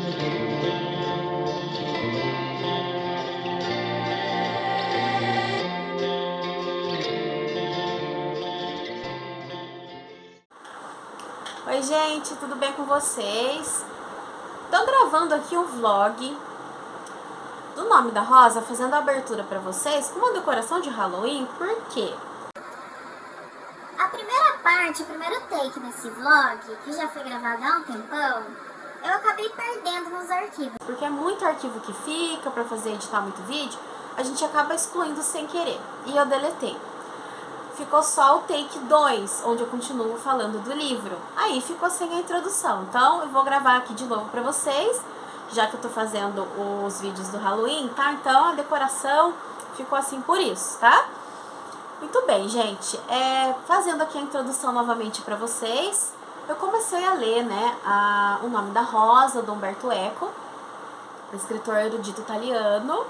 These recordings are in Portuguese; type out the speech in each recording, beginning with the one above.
Oi gente, tudo bem com vocês? Tô gravando aqui um vlog do Nome da Rosa, fazendo a abertura pra vocês com uma decoração de Halloween, por quê? A primeira parte, o primeiro take desse vlog, que já foi gravado há um tempão, eu acabei perdendo nos arquivos. Porque é muito arquivo que fica pra fazer editar muito vídeo, a gente acaba excluindo sem querer, e eu deletei. Ficou só o take 2, onde eu continuo falando do livro. Aí ficou sem a introdução. Então eu vou gravar aqui de novo pra vocês, já que eu tô fazendo os vídeos do Halloween, tá? Então a decoração ficou assim por isso, tá? Muito bem, gente. Fazendo aqui a introdução novamente pra vocês, eu comecei a ler, né, O Nome da Rosa, do Umberto Eco, escritor erudito italiano,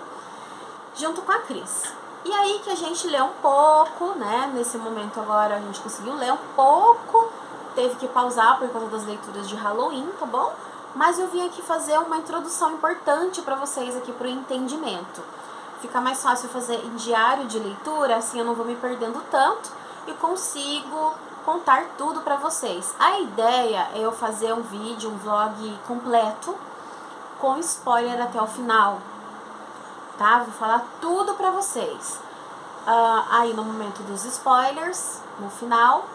junto com a Cris. E aí que a gente lê um pouco, né, nesse momento agora a gente conseguiu ler um pouco, teve que pausar por causa das leituras de Halloween, tá bom? Mas eu vim aqui fazer uma introdução importante pra vocês aqui pro entendimento. Fica mais fácil fazer em diário de leitura, assim eu não vou me perdendo tanto e consigo contar tudo pra vocês. A ideia é eu fazer um vídeo, um vlog completo, com spoiler até o final. Tá? Vou falar tudo pra vocês. Aí no momento dos spoilers, no final,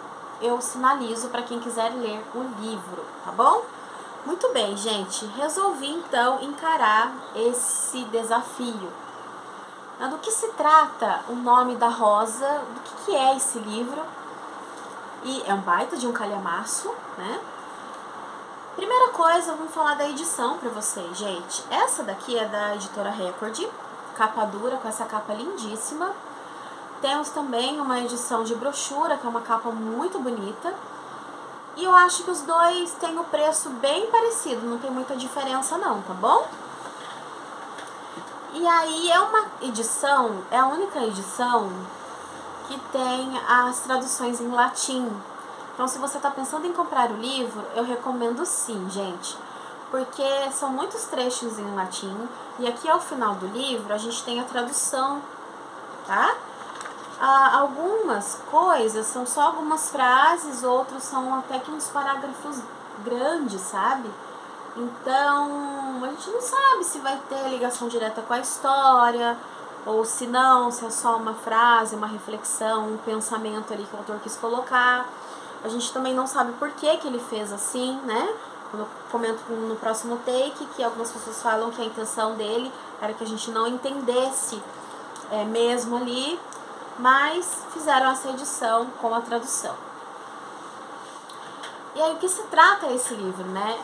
eu sinalizo pra quem quiser ler o livro, tá bom? Muito bem, gente. Resolvi então encarar esse desafio. Do que se trata O Nome da Rosa? Do que é esse livro? E é um baita de um calhamaço, né? Primeira coisa, vamos falar da edição pra vocês, gente. Essa daqui é da editora Record, capa dura, com essa capa lindíssima. Temos também uma edição de brochura, que é uma capa muito bonita. E eu acho que os dois têm o preço bem parecido, não tem muita diferença não, tá bom? E aí é uma edição, é a única edição que tem as traduções em latim. Então se você tá pensando em comprar o livro, eu recomendo sim, gente. Porque são muitos trechos em latim e aqui ao final do livro a gente tem a tradução, tá? Algumas coisas são só algumas frases, outros são até que uns parágrafos grandes, sabe? Então a gente não sabe se vai ter ligação direta com a história ou se não, se é só uma frase, uma reflexão, um pensamento ali que o autor quis colocar. A gente também não sabe por que ele fez assim, né? Eu comento no próximo take que algumas pessoas falam que a intenção dele era que a gente não entendesse mesmo ali, mas fizeram essa edição com a tradução. E aí o que se trata esse livro, né?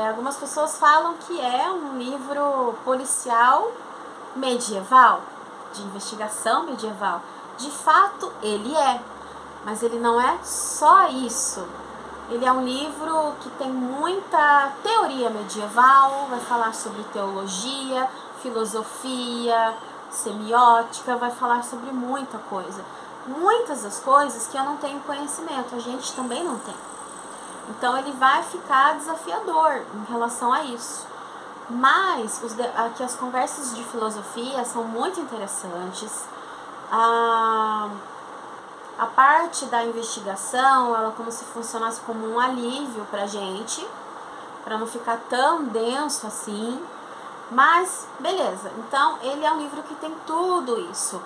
Algumas pessoas falam que é um livro policial medieval, de investigação medieval. De fato, ele é, mas ele não é só isso. Ele é um livro que tem muita teoria medieval, vai falar sobre teologia, filosofia, semiótica, vai falar sobre muita coisa. Muitas das coisas que eu não tenho conhecimento, a gente também não tem. Então ele vai ficar desafiador em relação a isso. Mas aqui as conversas de filosofia são muito interessantes. A parte da investigação, ela como se funcionasse como um alívio pra gente, pra não ficar tão denso assim. Mas, beleza, então ele é um livro que tem tudo isso.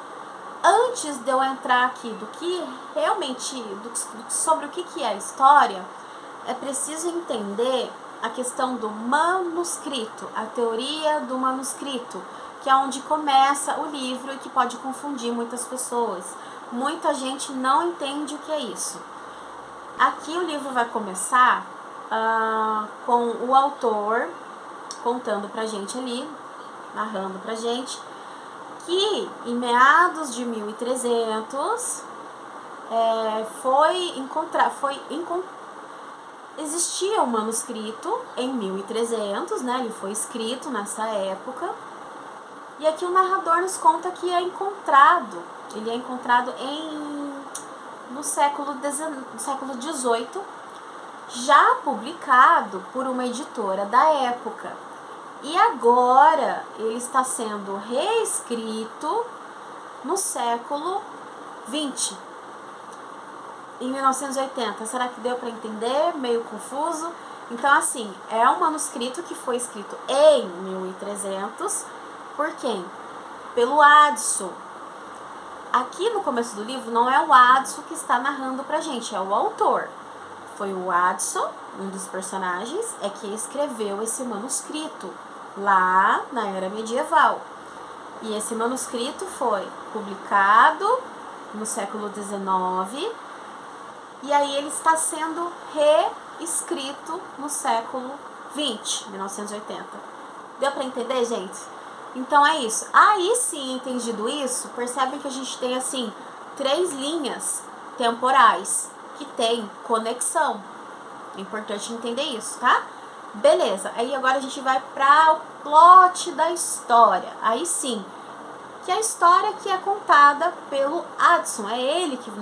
Antes de eu entrar aqui do que realmente, sobre o que é a história, é preciso entender a questão do manuscrito, a teoria do manuscrito, que é onde começa o livro e que pode confundir muitas pessoas. Muita gente não entende o que é isso. Aqui o livro vai começar com o autor contando pra gente ali, narrando pra gente, que em meados de 1300 existia um manuscrito em 1300, né? Ele foi escrito nessa época. E aqui o narrador nos conta que ele é encontrado no século XVIII, já publicado por uma editora da época. E agora ele está sendo reescrito no século XX, em 1980. Será que deu para entender? Meio confuso. Então, assim, é um manuscrito que foi escrito em 1300 por quem? Pelo Addison. Aqui no começo do livro não é o Addison que está narrando pra gente, é o autor. Foi o Addison, um dos personagens, é que escreveu esse manuscrito lá na era medieval. E esse manuscrito foi publicado no século XIX e aí ele está sendo reescrito no século XX, 1980. Deu para entender, gente? Então é isso. Aí sim, entendido isso, percebem que a gente tem assim 3 linhas temporais que tem conexão. É importante entender isso, tá? Beleza, aí agora a gente vai para o plot da história. Aí sim, que é a história que é contada pelo Addison. É ele que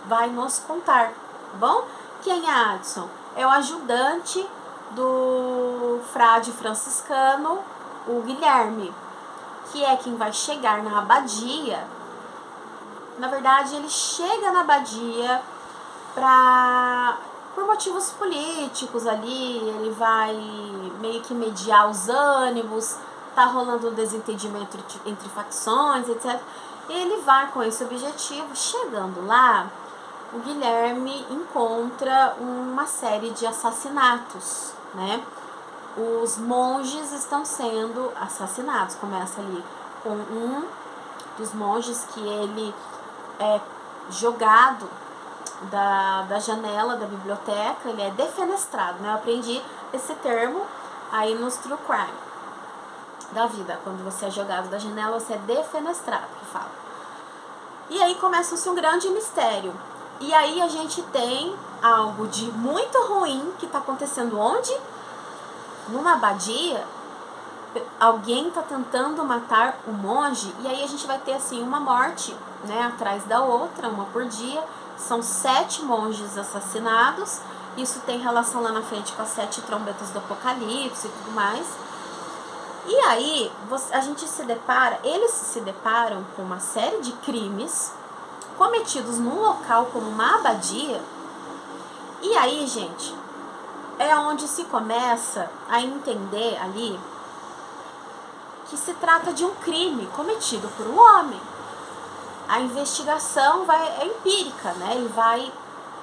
vai nos contar, tá bom? Quem é Addison? É o ajudante do frade franciscano, o Guilherme, que é quem vai chegar na abadia. Na verdade, ele chega na abadia por motivos políticos ali, ele vai meio que mediar os ânimos, tá rolando um desentendimento entre facções, etc. E ele vai com esse objetivo. Chegando lá, o Guilherme encontra uma série de assassinatos, né? Os monges estão sendo assassinados. Começa ali com um dos monges que ele é jogado da janela da biblioteca, ele é defenestrado, né? Eu aprendi esse termo aí nos True Crime da vida. Quando você é jogado da janela, você é defenestrado, que fala. E aí começa-se um grande mistério. E aí a gente tem algo de muito ruim que está acontecendo onde? Numa abadia. Alguém está tentando matar o monge. E aí a gente vai ter assim uma morte, né, atrás da outra, uma por dia. São 7 monges assassinados. Isso tem relação lá na frente com as 7 trombetas do Apocalipse e tudo mais. E aí a gente eles se deparam com uma série de crimes cometidos num local como uma abadia. E aí, gente, é onde se começa a entender ali que se trata de um crime cometido por um homem. A investigação é empírica, né?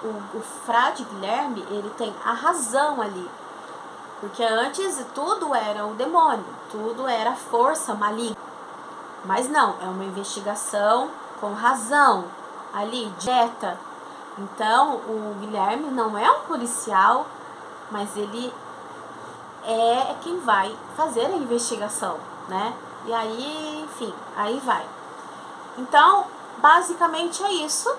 O frade Guilherme, ele tem a razão ali. Porque antes tudo era o demônio, tudo era força maligna. Mas não, é uma investigação com razão, ali, direta. Então, o Guilherme não é um policial, mas ele é quem vai fazer a investigação, né? E aí, enfim, aí vai. Então, basicamente é isso.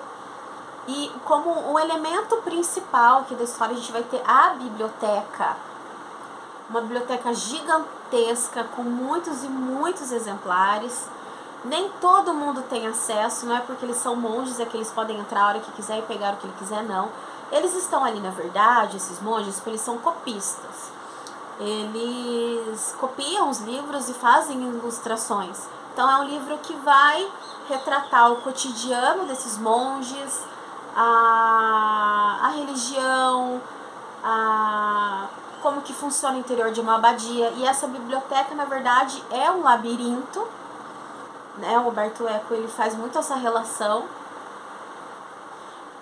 E como o elemento principal aqui da história, a gente vai ter a biblioteca. Uma biblioteca gigantesca, com muitos e muitos exemplares. Nem todo mundo tem acesso, não é porque eles são monges, é que eles podem entrar a hora que quiser e pegar o que ele quiser, não. Eles estão ali, na verdade, esses monges, porque eles são copistas. Eles copiam os livros e fazem ilustrações. Então é um livro que vai retratar o cotidiano desses monges, a religião, como que funciona o interior de uma abadia. E essa biblioteca, na verdade, é um labirinto, né? O Umberto Eco, ele faz muito essa relação.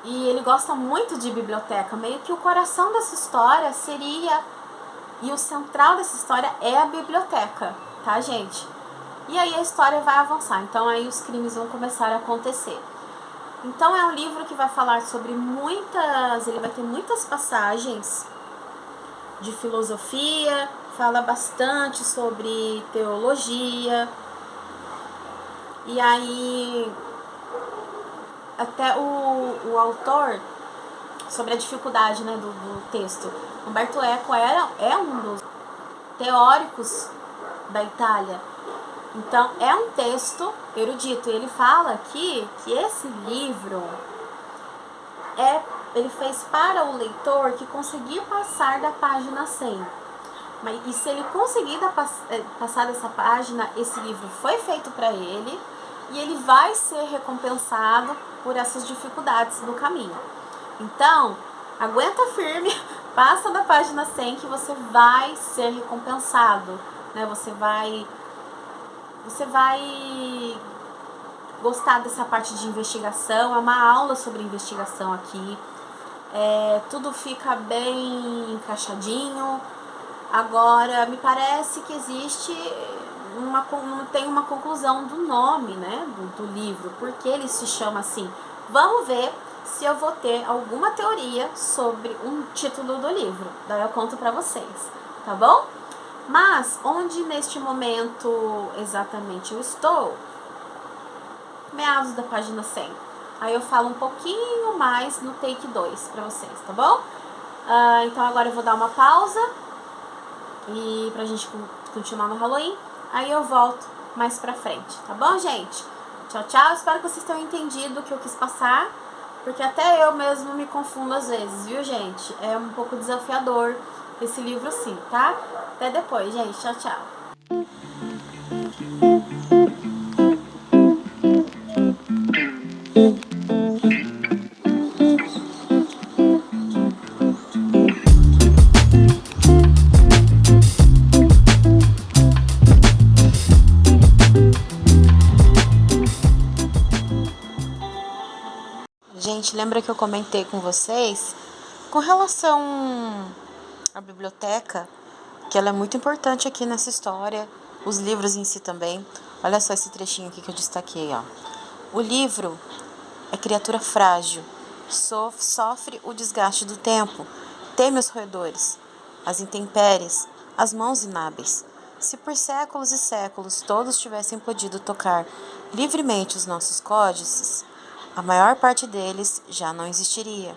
E ele gosta muito de biblioteca. Meio que o coração dessa história seria... E o central dessa história é a biblioteca, tá, gente? E aí a história vai avançar. Então aí os crimes vão começar a acontecer. Então é um livro que vai falar sobre ele vai ter muitas passagens de filosofia, fala bastante sobre teologia. E aí até o autor, sobre a dificuldade, né, do texto, Umberto Eco é um dos teóricos da Itália. Então é um texto erudito. Ele fala aqui que esse livro ele fez para o leitor que conseguir passar da página 100. E se ele conseguir passar dessa página, esse livro foi feito para ele e ele vai ser recompensado por essas dificuldades no caminho. Então, aguenta firme, passa da página 100 que você vai ser recompensado, né? Você vai gostar dessa parte de investigação, é uma aula sobre investigação aqui. Tudo fica bem encaixadinho. Agora, me parece que tem uma conclusão do nome, né, do livro, porque ele se chama assim. Vamos ver se eu vou ter alguma teoria sobre um título do livro. Daí eu conto pra vocês, tá bom? Mas, onde neste momento exatamente eu estou? Meados da página 100. Aí eu falo um pouquinho mais no take 2 pra vocês, tá bom? Então agora eu vou dar uma pausa e pra gente continuar no Halloween. Aí eu volto mais pra frente, tá bom, gente? Tchau, tchau. Espero que vocês tenham entendido o que eu quis passar, porque até eu mesmo me confundo às vezes, viu, gente? É um pouco desafiador esse livro sim, tá? Até depois, gente. Tchau, tchau. Gente, lembra que eu comentei com vocês com relação à biblioteca, que ela é muito importante aqui nessa história, os livros em si também. Olha só esse trechinho aqui que eu destaquei, ó. O livro é criatura frágil, sofre o desgaste do tempo, teme os roedores, as intempéries, as mãos inábeis. Se por séculos e séculos todos tivessem podido tocar livremente os nossos códices, a maior parte deles já não existiria.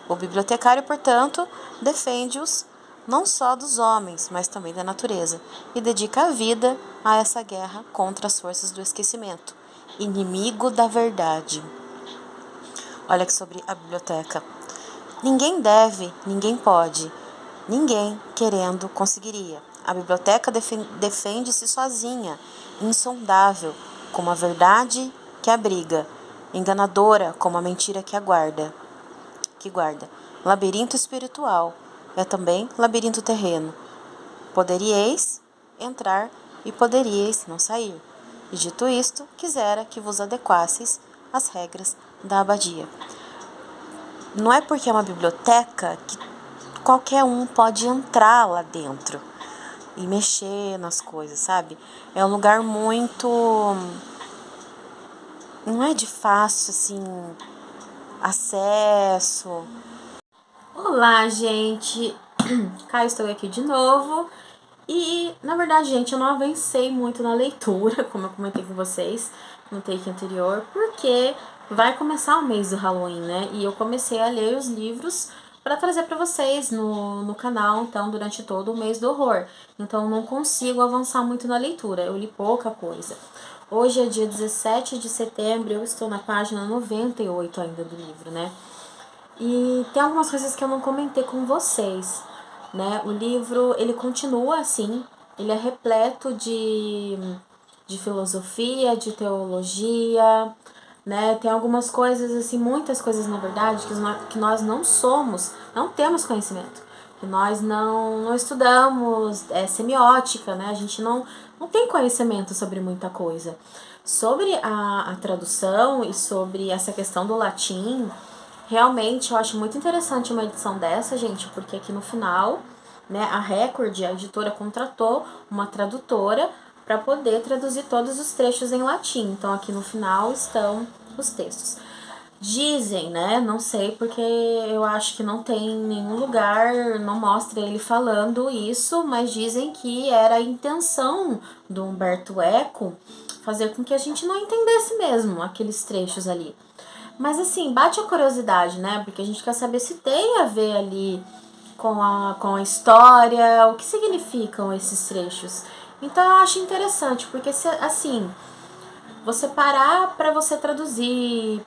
O bibliotecário, portanto, defende-os não só dos homens, mas também da natureza, e dedica a vida a essa guerra contra as forças do esquecimento, inimigo da verdade. Olha aqui sobre a biblioteca. Ninguém deve, ninguém pode, ninguém querendo conseguiria. A biblioteca defende-se sozinha, insondável, como a verdade que abriga, enganadora como a mentira que guarda. Labirinto espiritual é também labirinto terreno. Poderíeis entrar e poderíeis não sair. E dito isto, quisera que vos adequasseis às regras da abadia. Não é porque é uma biblioteca que qualquer um pode entrar lá dentro e mexer nas coisas, sabe? É um lugar muito... não é de fácil, assim, acesso. Olá, gente! Cá estou aqui de novo. E, na verdade, gente, eu não avancei muito na leitura, como eu comentei com vocês no take anterior, porque vai começar o mês do Halloween, né? E eu comecei a ler os livros para trazer para vocês no canal, então, durante todo o mês do horror. Então, eu não consigo avançar muito na leitura, eu li pouca coisa. Hoje é dia 17 de setembro, eu estou na página 98 ainda do livro, né? E tem algumas coisas que eu não comentei com vocês, né? O livro, ele continua assim, ele é repleto de filosofia, de teologia, né? Tem algumas coisas, assim, muitas coisas, na verdade, que nós não temos conhecimento. Que nós não estudamos semiótica, né? A gente não tem conhecimento sobre muita coisa. Sobre a tradução e sobre essa questão do latim, realmente eu acho muito interessante uma edição dessa, gente, porque aqui no final, né, a Record, a editora, contratou uma tradutora para poder traduzir todos os trechos em latim. Então aqui no final estão os textos. Dizem, né, não sei, porque eu acho que não tem nenhum lugar, não mostra ele falando isso, mas dizem que era a intenção do Umberto Eco fazer com que a gente não entendesse mesmo aqueles trechos ali. Mas assim, bate a curiosidade, né? Porque a gente quer saber se tem a ver ali com a história, o que significam esses trechos. Então eu acho interessante, porque se, assim, você parar para você traduzir,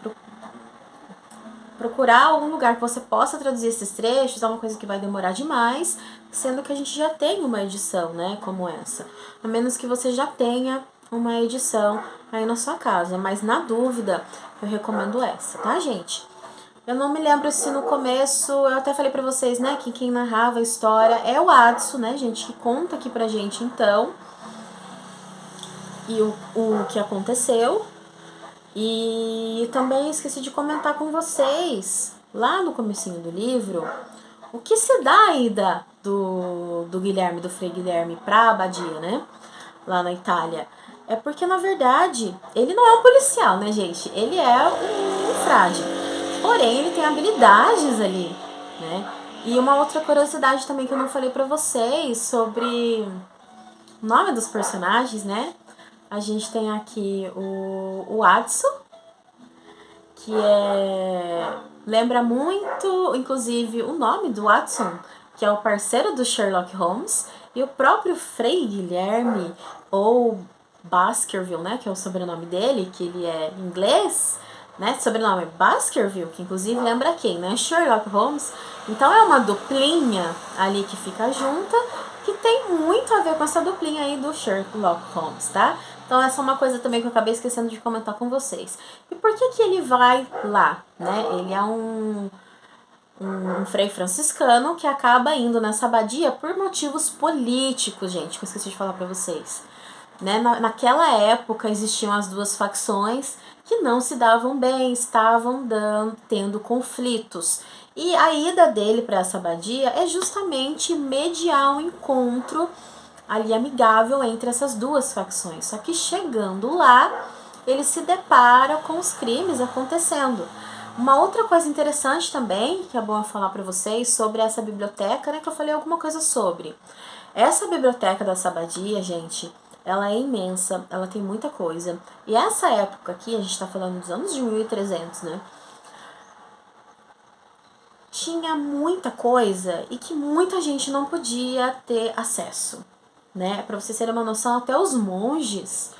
procurar algum lugar que você possa traduzir esses trechos, é uma coisa que vai demorar demais, sendo que a gente já tem uma edição, né, como essa. A menos que você já tenha uma edição aí na sua casa, mas na dúvida eu recomendo essa, tá, gente? Eu não me lembro se no começo, eu até falei pra vocês, né, que quem narrava a história é o Adson, né, gente, que conta aqui pra gente então, e o que aconteceu. E também esqueci de comentar com vocês, lá no comecinho do livro, o que se dá a ida do Guilherme, do Frei Guilherme pra abadia, né, lá na Itália. É porque, na verdade, ele não é um policial, né, gente? Ele é um frade. Porém, ele tem habilidades ali, né? E uma outra curiosidade também que eu não falei pra vocês sobre o nome dos personagens, né? A gente tem aqui o Adson, que lembra muito, inclusive, o nome do Watson, que é o parceiro do Sherlock Holmes, e o próprio Frei Guilherme, ou Baskerville, né, que é o sobrenome dele, que ele é inglês, né, sobrenome Baskerville, que inclusive lembra quem, né, Sherlock Holmes. Então é uma duplinha ali que fica junta, que tem muito a ver com essa duplinha aí do Sherlock Holmes, tá? Então essa é uma coisa também que eu acabei esquecendo de comentar com vocês. E por que ele vai lá, né? Ele é um frei franciscano que acaba indo nessa abadia por motivos políticos, gente, que eu esqueci de falar pra vocês. Né? Naquela época existiam as duas facções que não se davam bem, estavam tendo conflitos. E a ida dele para essa abadia é justamente mediar um encontro ali amigável entre essas duas facções. Só que chegando lá, ele se depara com os crimes acontecendo. Uma outra coisa interessante também, que é bom eu falar para vocês, sobre essa biblioteca, né, que eu falei alguma coisa sobre. Essa biblioteca da abadia, gente, ela é imensa, ela tem muita coisa. E essa época aqui, a gente tá falando dos anos de 1300, né? Tinha muita coisa e que muita gente não podia ter acesso, né? Pra vocês terem uma noção, até os monges,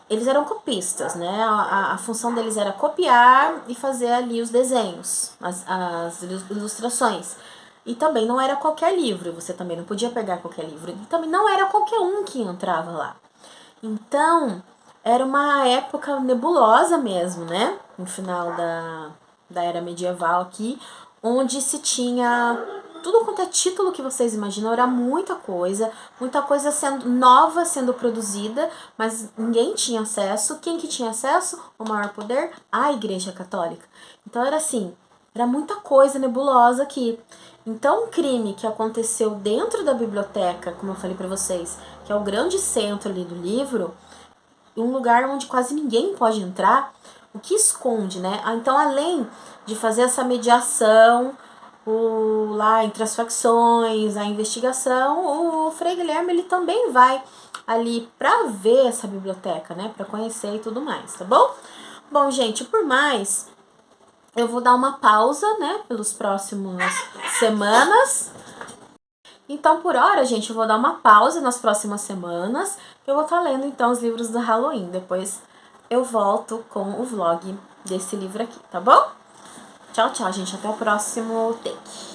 eles eram copistas, né? A função deles era copiar e fazer ali os desenhos, as ilustrações. E também não era qualquer livro, você também não podia pegar qualquer livro. E também não era qualquer um que entrava lá. Então, era uma época nebulosa mesmo, né? No final da era medieval aqui, onde se tinha tudo quanto é título que vocês imaginam, era muita coisa sendo nova, sendo produzida, mas ninguém tinha acesso. Quem que tinha acesso? O maior poder? A Igreja Católica. Então era assim, era muita coisa nebulosa aqui. Então um crime que aconteceu dentro da biblioteca, como eu falei pra vocês, que é o grande centro ali do livro, um lugar onde quase ninguém pode entrar, o que esconde, né? Então além de fazer essa mediação lá entre as facções, a investigação, o Frei Guilherme ele também vai ali pra ver essa biblioteca, né, pra conhecer e tudo mais, tá bom? Bom, gente, por mais, eu vou dar uma pausa, né, pelos próximos semanas. Então, por hora, gente, eu vou dar uma pausa nas próximas semanas. Eu vou estar lendo, então, os livros do Halloween. Depois eu volto com o vlog desse livro aqui, tá bom? Tchau, tchau, gente. Até o próximo take.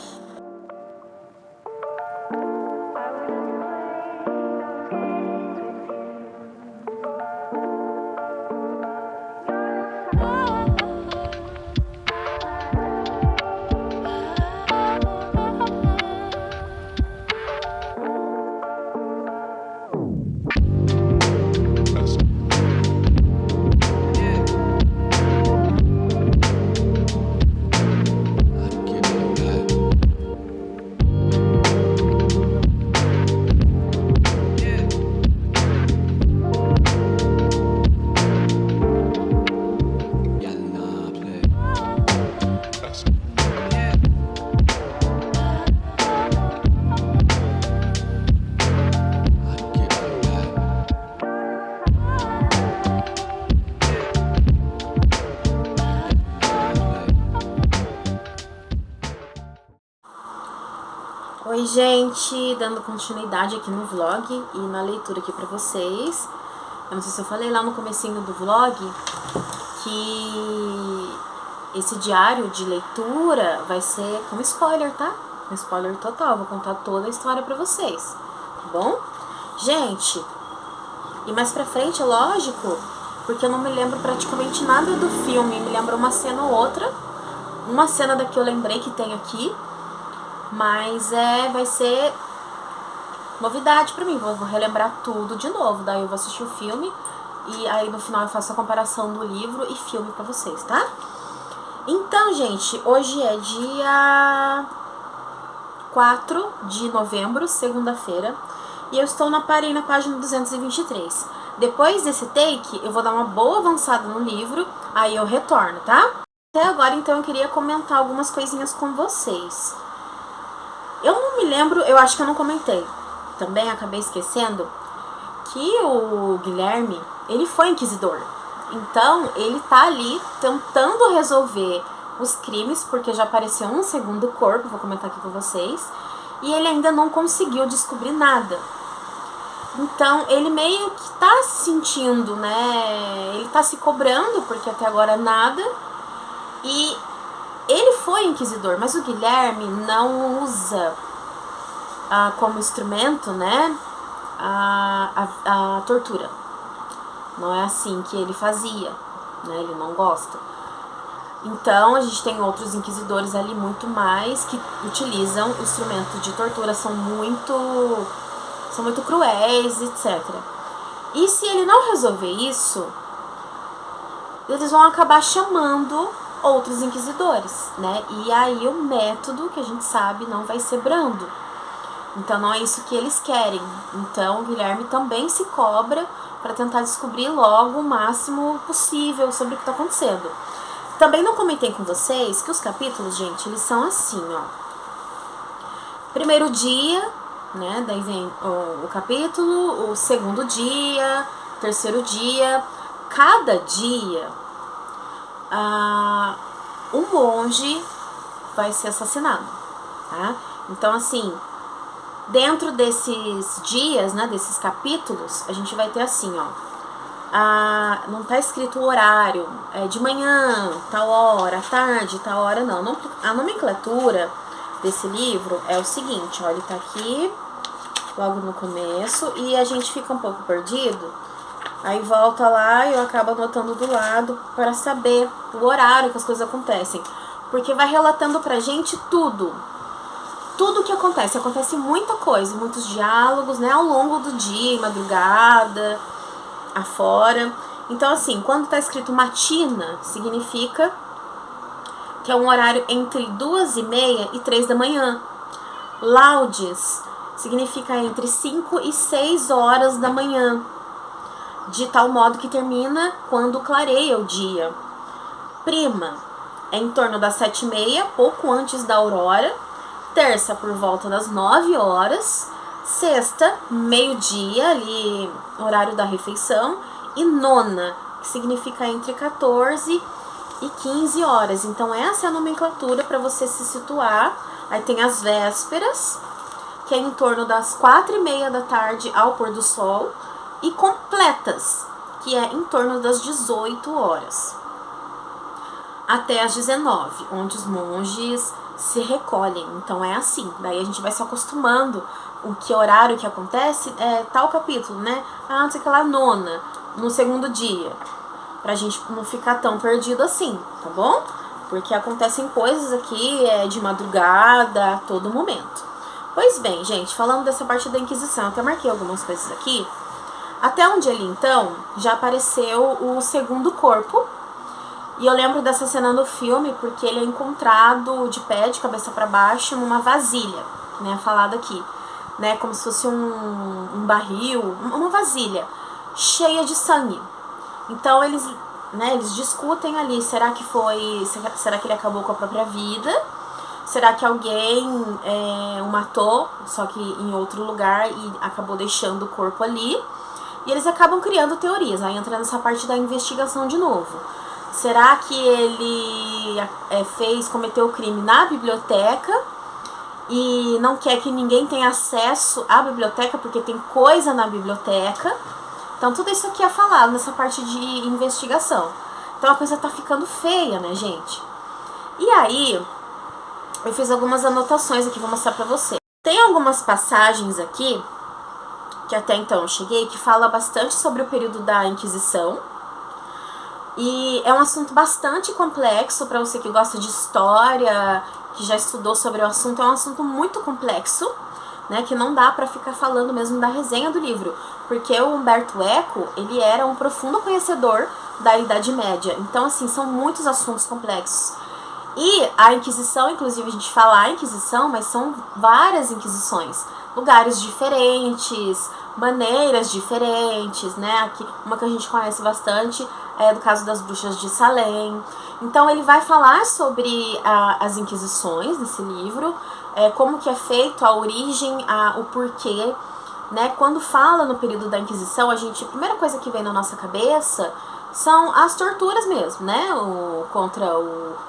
Oi, gente, dando continuidade aqui no vlog e na leitura aqui pra vocês. Eu não sei se eu falei lá no comecinho do vlog que esse diário de leitura vai ser com spoiler, tá? Spoiler total, vou contar toda a história pra vocês, tá bom? Gente, e mais pra frente, lógico, porque eu não me lembro praticamente nada do filme, me lembro uma cena ou outra. Uma cena daqui eu lembrei que tem aqui, mas vai ser novidade pra mim, vou relembrar tudo de novo. Daí eu vou assistir o filme e aí no final eu faço a comparação do livro e filme pra vocês, tá? Então, gente, hoje é dia 4 de novembro, segunda-feira, e eu parei na página 223. Depois desse take, eu vou dar uma boa avançada no livro, aí eu retorno, tá? Até agora, então, eu queria comentar algumas coisinhas com vocês. Eu não me lembro, eu acho que eu não comentei, também acabei esquecendo, que o Guilherme, ele foi inquisidor. Então, ele tá ali tentando resolver os crimes, porque já apareceu um segundo corpo, vou comentar aqui com vocês, e ele ainda não conseguiu descobrir nada. Então, ele meio que tá se sentindo, né, ele tá se cobrando, porque até agora nada, e ele foi inquisidor, mas o Guilherme não usa como instrumento, né, a tortura. Não é assim que ele fazia, né, ele não gosta. Então, a gente tem outros inquisidores ali muito mais que utilizam o instrumento de tortura, são muito cruéis, etc. E se ele não resolver isso, eles vão acabar chamando outros inquisidores, né? E aí o método, que a gente sabe, não vai ser brando. Então não é isso que eles querem. Então o Guilherme também se cobra para tentar descobrir logo o máximo possível sobre o que está acontecendo. Também não comentei com vocês que os capítulos, gente, eles são assim, ó. Primeiro dia, né? Daí vem o capítulo, o segundo dia, terceiro dia. Cada dia, um monge vai ser assassinado, tá? Então, assim, dentro desses dias, né, desses capítulos, a gente vai ter assim, ó, não tá escrito o horário, de manhã, tal hora, à tarde, tal hora, não. A nomenclatura desse livro é o seguinte, ó, ele tá aqui logo no começo e a gente fica um pouco perdido, aí volta lá e eu acabo anotando do lado para saber o horário que as coisas acontecem, porque vai relatando pra gente tudo que acontece muita coisa, muitos diálogos, né, ao longo do dia, madrugada, afora. Então, assim, quando tá escrito matina, significa que é um horário entre 2h30 e 3 da manhã. Laudes significa entre 5 e 6 horas da manhã, de tal modo que termina quando clareia o dia. Prima é em torno das 7h30, pouco antes da aurora. Terça, por volta das 9 horas. Sexta, meio-dia, ali, horário da refeição. E nona, que significa entre 14 e 15 horas. Então, essa é a nomenclatura para você se situar. Aí tem as vésperas, que é em torno das 4h30 da tarde ao pôr do sol. E completas, que é em torno das 18 horas. Até as 19, onde os monges se recolhem. Então é assim, daí a gente vai se acostumando o que horário que acontece, tal capítulo, né? Não sei que lá, nona, no segundo dia, pra gente não ficar tão perdido assim, tá bom? Porque acontecem coisas aqui de madrugada a todo momento. Pois bem, gente, falando dessa parte da Inquisição, eu até marquei algumas coisas aqui. Até onde ali, então, já apareceu o segundo corpo. E eu lembro dessa cena no filme porque ele é encontrado de pé, de cabeça para baixo, numa vasilha, né, falado aqui, né, como se fosse um barril, uma vasilha cheia de sangue. Então eles discutem ali, será que ele acabou com a própria vida? Será que alguém o matou, só que em outro lugar e acabou deixando o corpo ali? E eles acabam criando teorias, aí entra nessa parte da investigação de novo. Será que ele cometeu o crime na biblioteca e não quer que ninguém tenha acesso à biblioteca porque tem coisa na biblioteca? Então tudo isso aqui é falado nessa parte de investigação. Então a coisa tá ficando feia, né, gente? E aí, eu fiz algumas anotações aqui, vou mostrar pra você. Tem algumas passagens aqui, que até então eu cheguei, que fala bastante sobre o período da Inquisição. E é um assunto bastante complexo para você que gosta de história, que já estudou sobre o assunto. É um assunto muito complexo, né, que não dá para ficar falando mesmo da resenha do livro, porque o Umberto Eco, ele era um profundo conhecedor da Idade Média. Então, assim, são muitos assuntos complexos. E a Inquisição, inclusive a gente fala a Inquisição, mas são várias Inquisições, lugares diferentes, maneiras diferentes, né? Aqui, uma que a gente conhece bastante é do caso das bruxas de Salem. Então ele vai falar sobre as Inquisições nesse livro, como que é feito, a origem, o porquê, né? Quando fala no período da Inquisição, a primeira coisa que vem na nossa cabeça são as torturas mesmo, né? Contra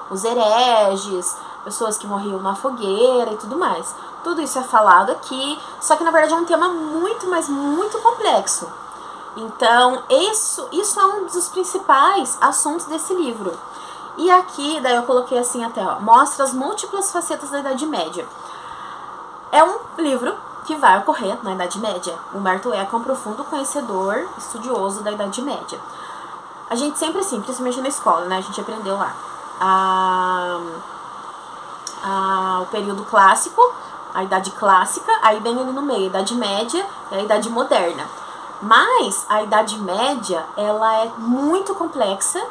os hereges, pessoas que morriam na fogueira e tudo mais. Tudo isso é falado aqui, só que na verdade é um tema muito, mas muito complexo. Então, isso é um dos principais assuntos desse livro. E aqui, daí eu coloquei assim até, ó, mostra as múltiplas facetas da Idade Média. É um livro que vai ocorrer na Idade Média. Umberto Eco é um profundo conhecedor, estudioso da Idade Média. A gente sempre assim, principalmente na escola, né? A gente aprendeu lá o período clássico, a Idade Clássica, aí bem ali no meio, a Idade Média e a Idade Moderna. Mas a Idade Média, ela é muito complexa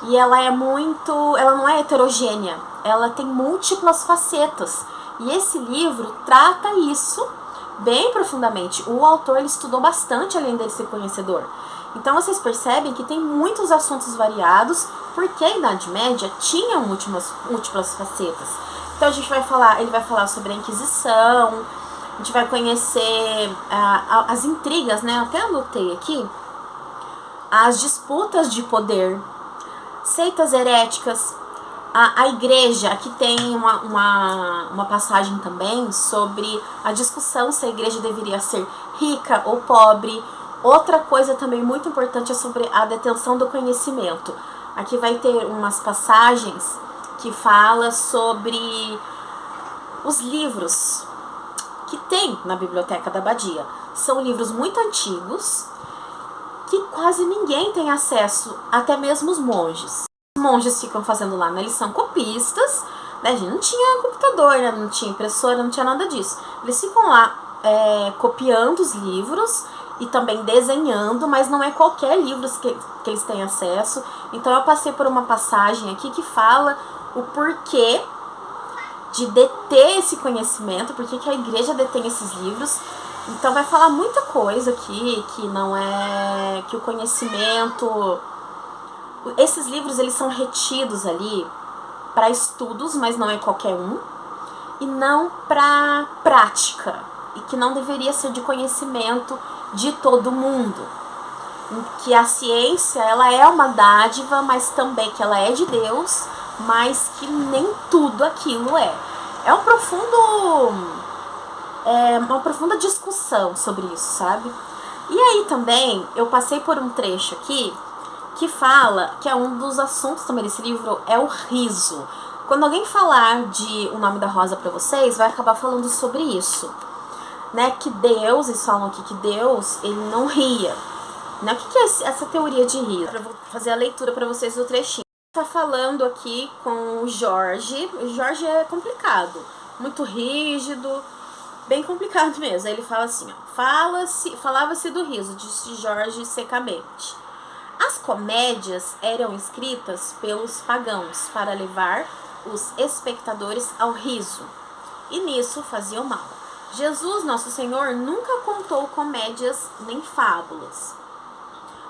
e ela não é heterogênea, ela tem múltiplas facetas. E esse livro trata isso bem profundamente. O autor ele estudou bastante além dele ser conhecedor. Então vocês percebem que tem muitos assuntos variados, porque a Idade Média tinha múltiplas facetas. Então ele vai falar sobre a Inquisição, a gente vai conhecer as intrigas, né? Eu até anotei aqui, as disputas de poder, seitas heréticas, a igreja. Aqui tem uma passagem também sobre a discussão se a igreja deveria ser rica ou pobre. Outra coisa também muito importante é sobre a detenção do conhecimento. Aqui vai ter umas passagens que fala sobre os livros que tem na biblioteca da abadia. São livros muito antigos que quase ninguém tem acesso, até mesmo os monges. Os monges ficam fazendo lá, né? Eles são copistas, né? A gente não tinha computador, né? Não tinha impressora, não tinha nada disso. Eles ficam lá copiando os livros e também desenhando, mas não é qualquer livro que eles têm acesso. Então eu passei por uma passagem aqui que fala o porquê de deter esse conhecimento, porque que a igreja detém esses livros. Então vai falar muita coisa aqui, que não é, que o conhecimento, esses livros eles são retidos ali para estudos, mas não é qualquer um, e não para prática, e que não deveria ser de conhecimento de todo mundo. Que a ciência, ela é uma dádiva, mas também que ela é de Deus, mas que nem tudo aquilo é. É uma profunda discussão sobre isso, sabe? E aí também, eu passei por um trecho aqui, que fala, que é um dos assuntos também desse livro, é o riso. Quando alguém falar de O Nome da Rosa pra vocês, vai acabar falando sobre isso. Né, que Deus, eles falam aqui que Deus, ele não ria. Né? O que é essa teoria de riso? Eu vou fazer a leitura para vocês do trechinho. Tá falando aqui com o Jorge. O Jorge é complicado, muito rígido, bem complicado mesmo. Aí ele fala assim, ó, falava-se do riso, disse Jorge secamente. As comédias eram escritas pelos pagãos para levar os espectadores ao riso, e nisso faziam mal. Jesus, nosso Senhor, nunca contou comédias nem fábulas,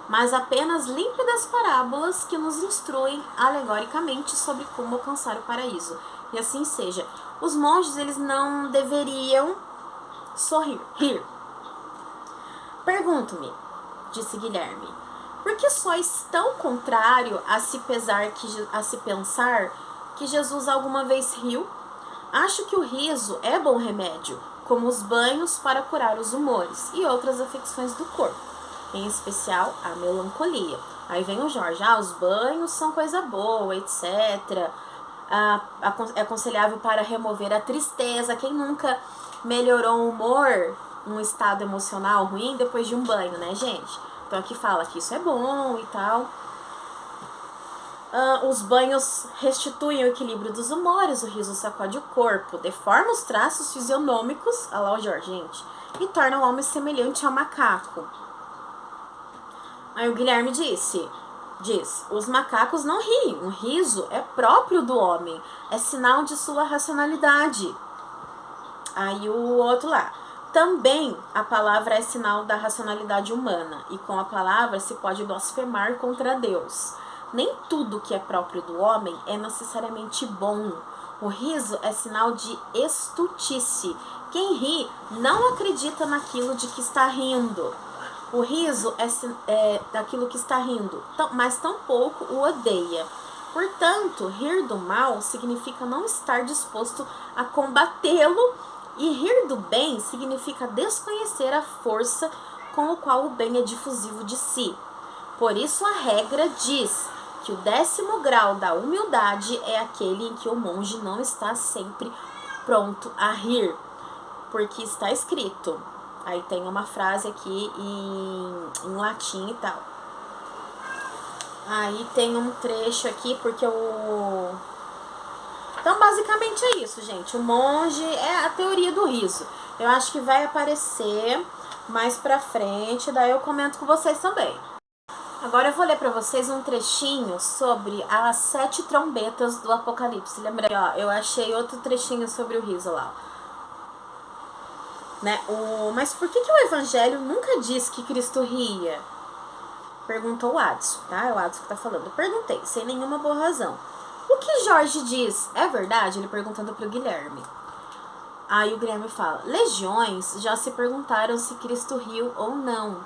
mas apenas límpidas parábolas que nos instruem alegoricamente sobre como alcançar o paraíso. E assim seja. Os monges, eles não deveriam rir. Pergunto-me, disse Guilherme, por que sois tão contrário a se pensar que Jesus alguma vez riu? Acho que o riso é bom remédio, como os banhos para curar os humores e outras afecções do corpo, em especial a melancolia. Aí vem o Jorge, os banhos são coisa boa, etc. É aconselhável para remover a tristeza. Quem nunca melhorou o humor, um estado emocional ruim, depois de um banho, né, gente? Então aqui fala que isso é bom e tal. Os banhos restituem o equilíbrio dos humores, o riso sacode o corpo, deforma os traços fisionômicos, olha lá o Jorge, gente, e torna o homem semelhante ao macaco. Aí o Guilherme diz, os macacos não riem, o riso é próprio do homem, é sinal de sua racionalidade. Aí o outro lá, também a palavra é sinal da racionalidade humana, e com a palavra se pode blasfemar contra Deus. Nem tudo que é próprio do homem é necessariamente bom. O riso é sinal de estultice. Quem ri não acredita naquilo de que está rindo. O riso é daquilo que está rindo, mas tampouco o odeia. Portanto, rir do mal significa não estar disposto a combatê-lo, e rir do bem significa desconhecer a força com a qual o bem é difusivo de si. Por isso a regra diz que o 10º grau da humildade é aquele em que o monge não está sempre pronto a rir, porque está escrito. Aí tem uma frase aqui em latim e tal. Aí tem um trecho aqui, porque o... Então, basicamente é isso, gente. O monge é a teoria do riso. Eu acho que vai aparecer mais pra frente, daí eu comento com vocês também. Agora eu vou ler pra vocês um trechinho sobre as 7 trombetas do Apocalipse. Lembra? Ó, eu achei outro trechinho sobre o riso lá. Né? Mas por que o Evangelho nunca diz que Cristo ria? Perguntou o Adson, tá? É o Adson que tá falando. Eu perguntei, sem nenhuma boa razão. O que Jorge diz é verdade? Ele perguntando pro Guilherme. Aí o Guilherme fala, legiões já se perguntaram se Cristo riu ou não.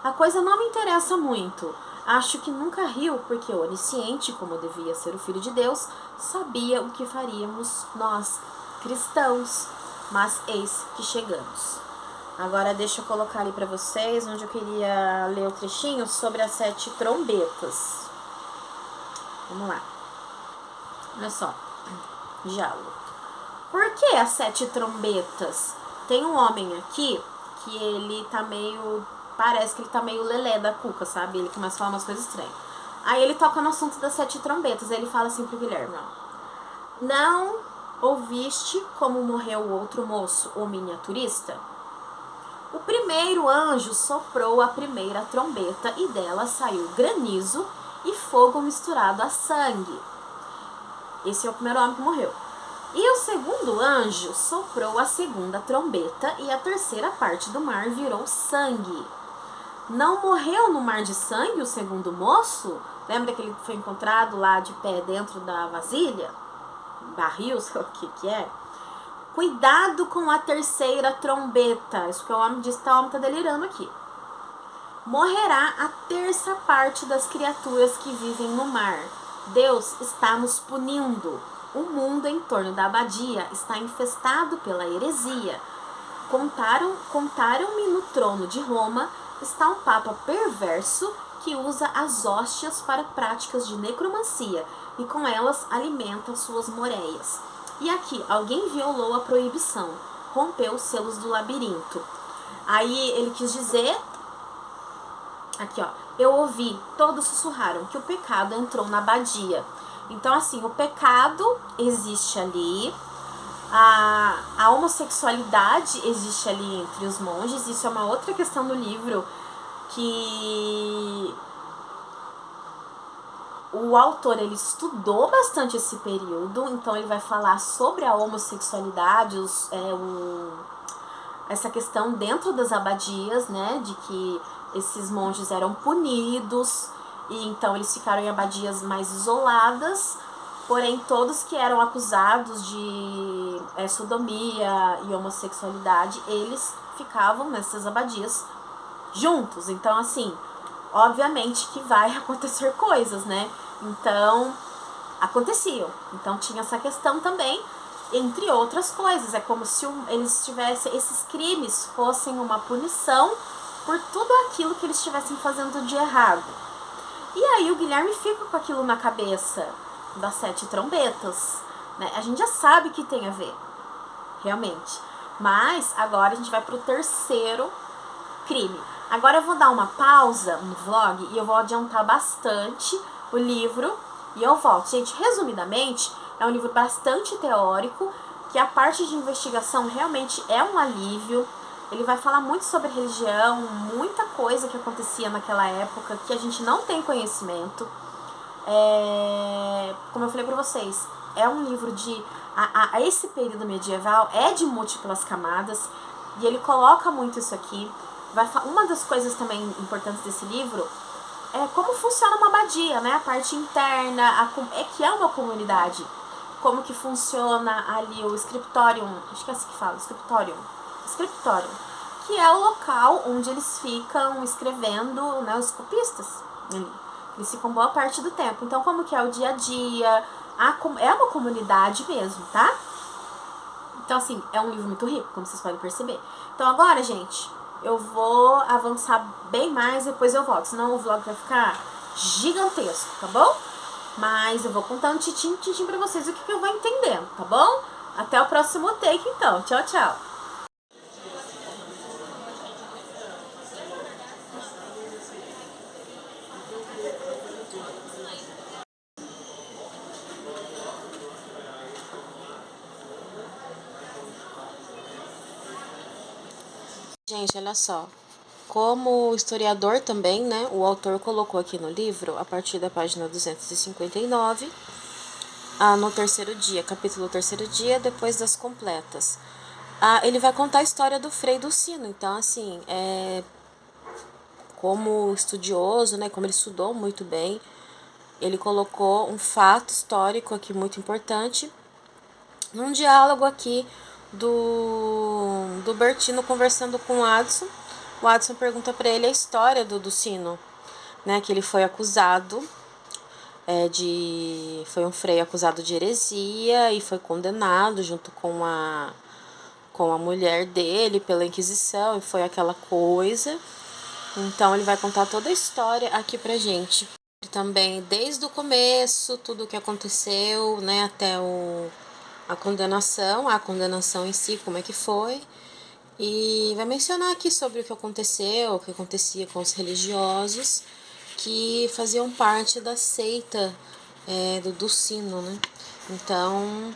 A coisa não me interessa muito. Acho que nunca riu, porque o onisciente, como devia ser o Filho de Deus, sabia o que faríamos nós, cristãos. Mas eis que chegamos. Agora deixa eu colocar ali pra vocês, onde eu queria ler o trechinho sobre as 7 trombetas. Vamos lá. Olha só. Diálogo. Por que as 7 trombetas? Tem um homem aqui que ele tá meio... Parece que ele tá meio lelé da cuca, sabe? Ele começa a falar umas coisas estranhas. Aí ele toca no assunto das 7 trombetas. Aí ele fala assim pro Guilherme, ó. Não ouviste como morreu o outro moço, o miniaturista? O primeiro anjo soprou a primeira trombeta e dela saiu granizo e fogo misturado a sangue. Esse é o primeiro homem que morreu. E o segundo anjo soprou a segunda trombeta e a terceira parte do mar virou sangue. Não morreu no mar de sangue o segundo moço? Lembra que ele foi encontrado lá de pé dentro da vasilha? Barril, sei lá o que é. Cuidado com a terceira trombeta. Isso que o homem disse, o homem tá delirando aqui. Morrerá a terça parte das criaturas que vivem no mar. Deus está nos punindo. O mundo em torno da abadia está infestado pela heresia. Contaram-me no trono de Roma está um papa perverso que usa as hóstias para práticas de necromancia e com elas alimenta suas moreias. E aqui, alguém violou a proibição, rompeu os selos do labirinto. Aí ele quis dizer, aqui ó, eu ouvi, todos sussurraram que o pecado entrou na abadia. Então assim, o pecado existe ali, a homossexualidade existe ali entre os monges. Isso é uma outra questão do livro que o autor ele estudou bastante esse período, então ele vai falar sobre a homossexualidade, essa questão dentro das abadias, né, de que esses monges eram punidos e então eles ficaram em abadias mais isoladas. Porém, todos que eram acusados de sodomia e homossexualidade, eles ficavam nessas abadias juntos. Então, assim, obviamente que vai acontecer coisas, né? Então, aconteciam. Então, tinha essa questão também, entre outras coisas. É como se eles tivessem, esses crimes fossem uma punição por tudo aquilo que eles estivessem fazendo de errado. E aí o Guilherme fica com aquilo na cabeça das 7 trombetas. né? A gente já sabe que tem a ver, realmente. Mas agora a gente vai pro terceiro crime. Agora eu vou dar uma pausa no vlog e eu vou adiantar bastante o livro e eu volto. Gente, resumidamente, é um livro bastante teórico, que a parte de investigação realmente é um alívio. Ele vai falar muito sobre religião, muita coisa que acontecia naquela época que a gente não tem conhecimento. Como eu falei pra vocês, é um livro de... esse período medieval é de múltiplas camadas e ele coloca muito isso aqui. Uma das coisas também importantes desse livro é como funciona uma abadia, né? A parte interna, que é uma comunidade. Como que funciona ali o scriptorium, acho que é assim que fala, scriptorium, que é o local onde eles ficam escrevendo, né, os copistas ali. Eles ficam boa parte do tempo. Então, como que é o dia a dia, é uma comunidade mesmo, tá? Então, assim, é um livro muito rico, como vocês podem perceber. Então, agora, gente, eu vou avançar bem mais, depois eu volto, senão o vlog vai ficar gigantesco, tá bom? Mas eu vou contando titim pra vocês o que eu vou entendendo, tá bom? Até o próximo take, então. Tchau, tchau. Gente, olha só. Como historiador também, né, o autor colocou aqui no livro, a partir da página 259, no terceiro dia, capítulo terceiro dia, depois das completas. Ele vai contar a história do Frei do Sino. Então, assim, como estudioso, né, como ele estudou muito bem, ele colocou um fato histórico aqui muito importante, num diálogo aqui do Bertino conversando com o Adson. O Adson pergunta para ele a história do Sino, né, que ele foi acusado foi um frei acusado de heresia e foi condenado junto com a mulher dele pela Inquisição, e foi aquela coisa. Então ele vai contar toda a história aqui pra gente. Também desde o começo, tudo o que aconteceu, né, até a condenação em si, como é que foi. E vai mencionar aqui sobre o que aconteceu, o que acontecia com os religiosos que faziam parte da seita do Sino, né? Então,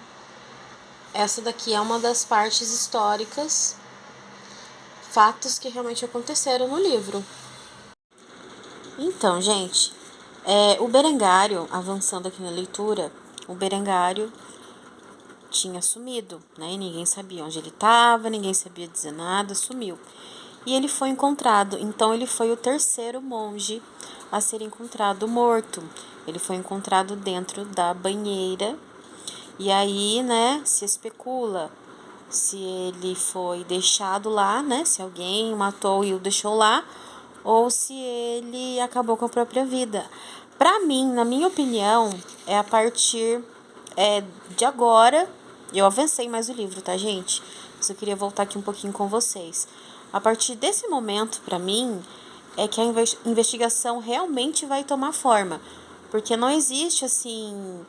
essa daqui é uma das partes históricas, fatos que realmente aconteceram no livro. Então, gente, o Berengário, avançando aqui na leitura, o Berengário tinha sumido, né? E ninguém sabia onde ele estava, ninguém sabia dizer nada, sumiu. E ele foi encontrado, então ele foi o terceiro monge a ser encontrado morto. Ele foi encontrado dentro da banheira, e aí, né, se especula se ele foi deixado lá, né, se alguém matou e o deixou lá, ou se ele acabou com a própria vida. Para mim, na minha opinião, é a partir de agora. Eu avancei mais o livro, tá, gente? Só queria voltar aqui um pouquinho com vocês. A partir desse momento, para mim, é que a investigação realmente vai tomar forma. Porque não existe, assim...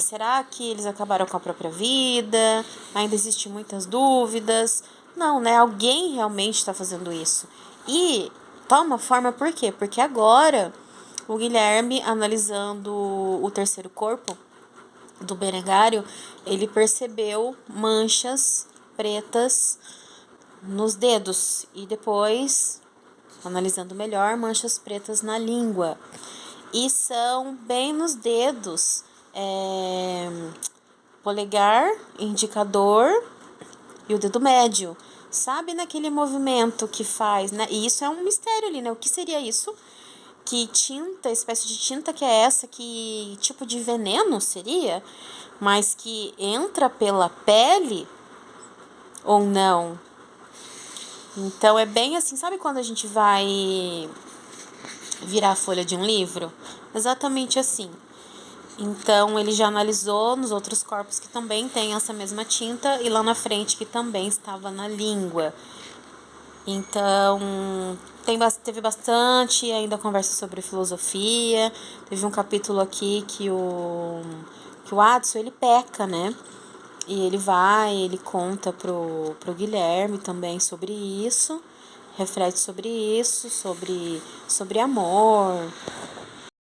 será que eles acabaram com a própria vida? Ainda existem muitas dúvidas. Não, né? Alguém realmente está fazendo isso. E toma forma por quê? Porque agora o Guilherme, analisando o terceiro corpo do Berengário, ele percebeu manchas pretas nos dedos e depois, analisando melhor, manchas pretas na língua. E são bem nos dedos, polegar, indicador e o dedo médio. Sabe naquele movimento que faz, né? E isso é um mistério ali, né? O que seria isso? Que tinta, espécie de tinta que é essa? Que tipo de veneno seria? Mas que entra pela pele ou não? Então é bem assim, sabe quando a gente vai virar a folha de um livro? Exatamente assim. Então ele já analisou nos outros corpos que também tem essa mesma tinta e lá na frente que também estava na língua. Então teve bastante ainda conversa sobre filosofia. Teve um capítulo aqui que o que o Adson, ele peca, né? E ele conta pro Guilherme também sobre isso, reflete sobre isso, sobre amor.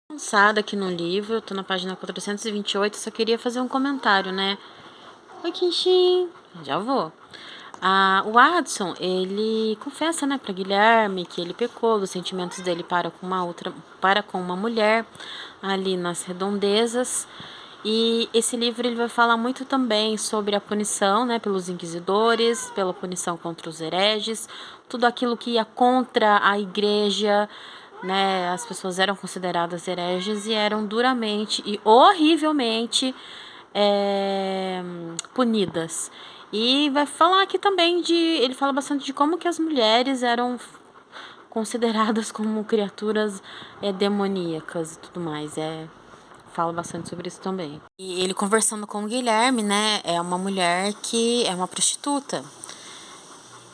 Avançada aqui no livro, eu tô na página 428, só queria fazer um comentário, né? Oi, Kenshin, já vou. O Adson, ele confessa, né, para Guilherme que ele pecou, os sentimentos dele para com uma mulher ali nas redondezas. E esse livro ele vai falar muito também sobre a punição, né, pelos inquisidores, pela punição contra os hereges, tudo aquilo que ia contra a igreja, né, as pessoas eram consideradas hereges e eram duramente e horrivelmente punidas. E vai falar aqui também ele fala bastante de como que as mulheres eram consideradas como criaturas demoníacas e tudo mais. Fala bastante sobre isso também. E ele conversando com o Guilherme, né, é uma mulher que é uma prostituta.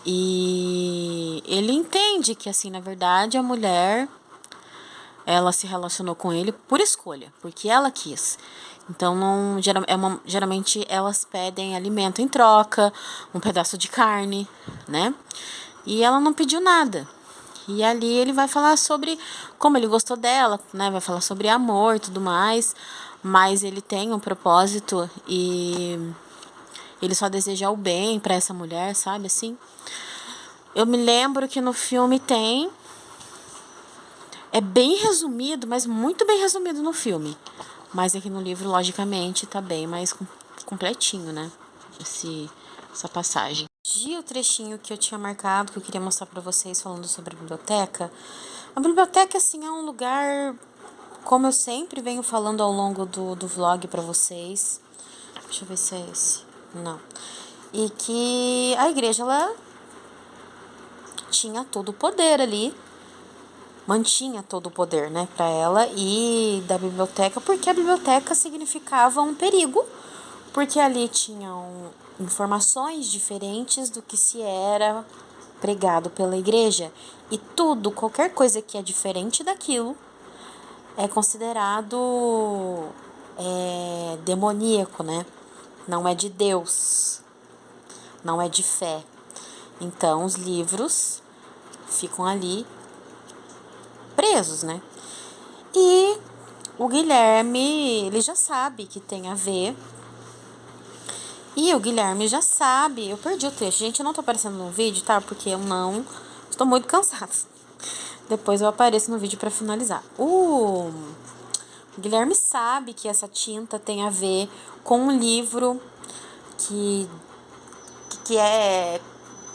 E ele entende que, assim, na verdade, a mulher, ela se relacionou com ele por escolha, porque ela quis. Então, geralmente, elas pedem alimento em troca, um pedaço de carne, né? E ela não pediu nada. E ali ele vai falar sobre como ele gostou dela, né? Vai falar sobre amor e tudo mais. Mas ele tem um propósito e ele só deseja o bem pra essa mulher, sabe assim? Eu me lembro que no filme tem... É bem resumido, mas muito bem resumido no filme. Mas aqui no livro, logicamente, tá bem mais completinho, né? Essa passagem. O trechinho que eu tinha marcado, que eu queria mostrar pra vocês falando sobre a biblioteca. A biblioteca, assim, é um lugar, como eu sempre venho falando ao longo do vlog pra vocês. Deixa eu ver se é esse. Não. E que a igreja, ela tinha todo o poder ali, mantinha todo o poder, né, para ela e da biblioteca, porque a biblioteca significava um perigo, porque ali tinham informações diferentes do que se era pregado pela igreja. E qualquer coisa que é diferente daquilo, é considerado demoníaco, né? Não é de Deus, não é de fé. Então, os livros ficam ali presos, né? E o Guilherme, ele já sabe que tem a ver. E o Guilherme já sabe. Eu perdi o trecho. Gente, eu não tô aparecendo no vídeo, tá? Porque eu não... Estou muito cansada. Depois eu apareço no vídeo pra finalizar. O Guilherme sabe que essa tinta tem a ver com um livro que é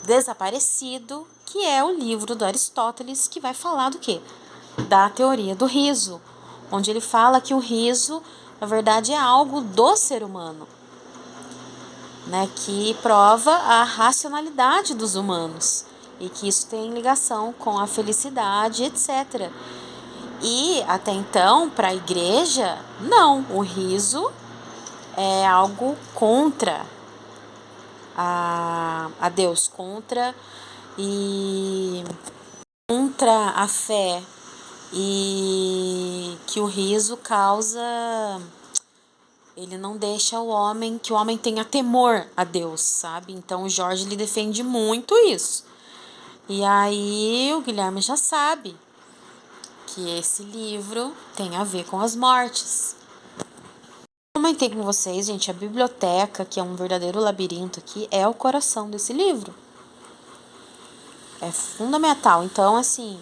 desaparecido, que é o livro do Aristóteles, que vai falar do quê? Da teoria do riso, onde ele fala que o riso, na verdade, é algo do ser humano, né, que prova a racionalidade dos humanos e que isso tem ligação com a felicidade, etc. E até então, para a igreja, não, o riso é algo contra a Deus, contra a fé, e que o riso causa, ele não deixa que o homem tenha temor a Deus, sabe? Então o Jorge, ele defende muito isso. E aí o Guilherme já sabe que esse livro tem a ver com as mortes. Comentei com vocês, gente, a biblioteca, que é um verdadeiro labirinto aqui, é o coração desse livro. É fundamental. Então, assim,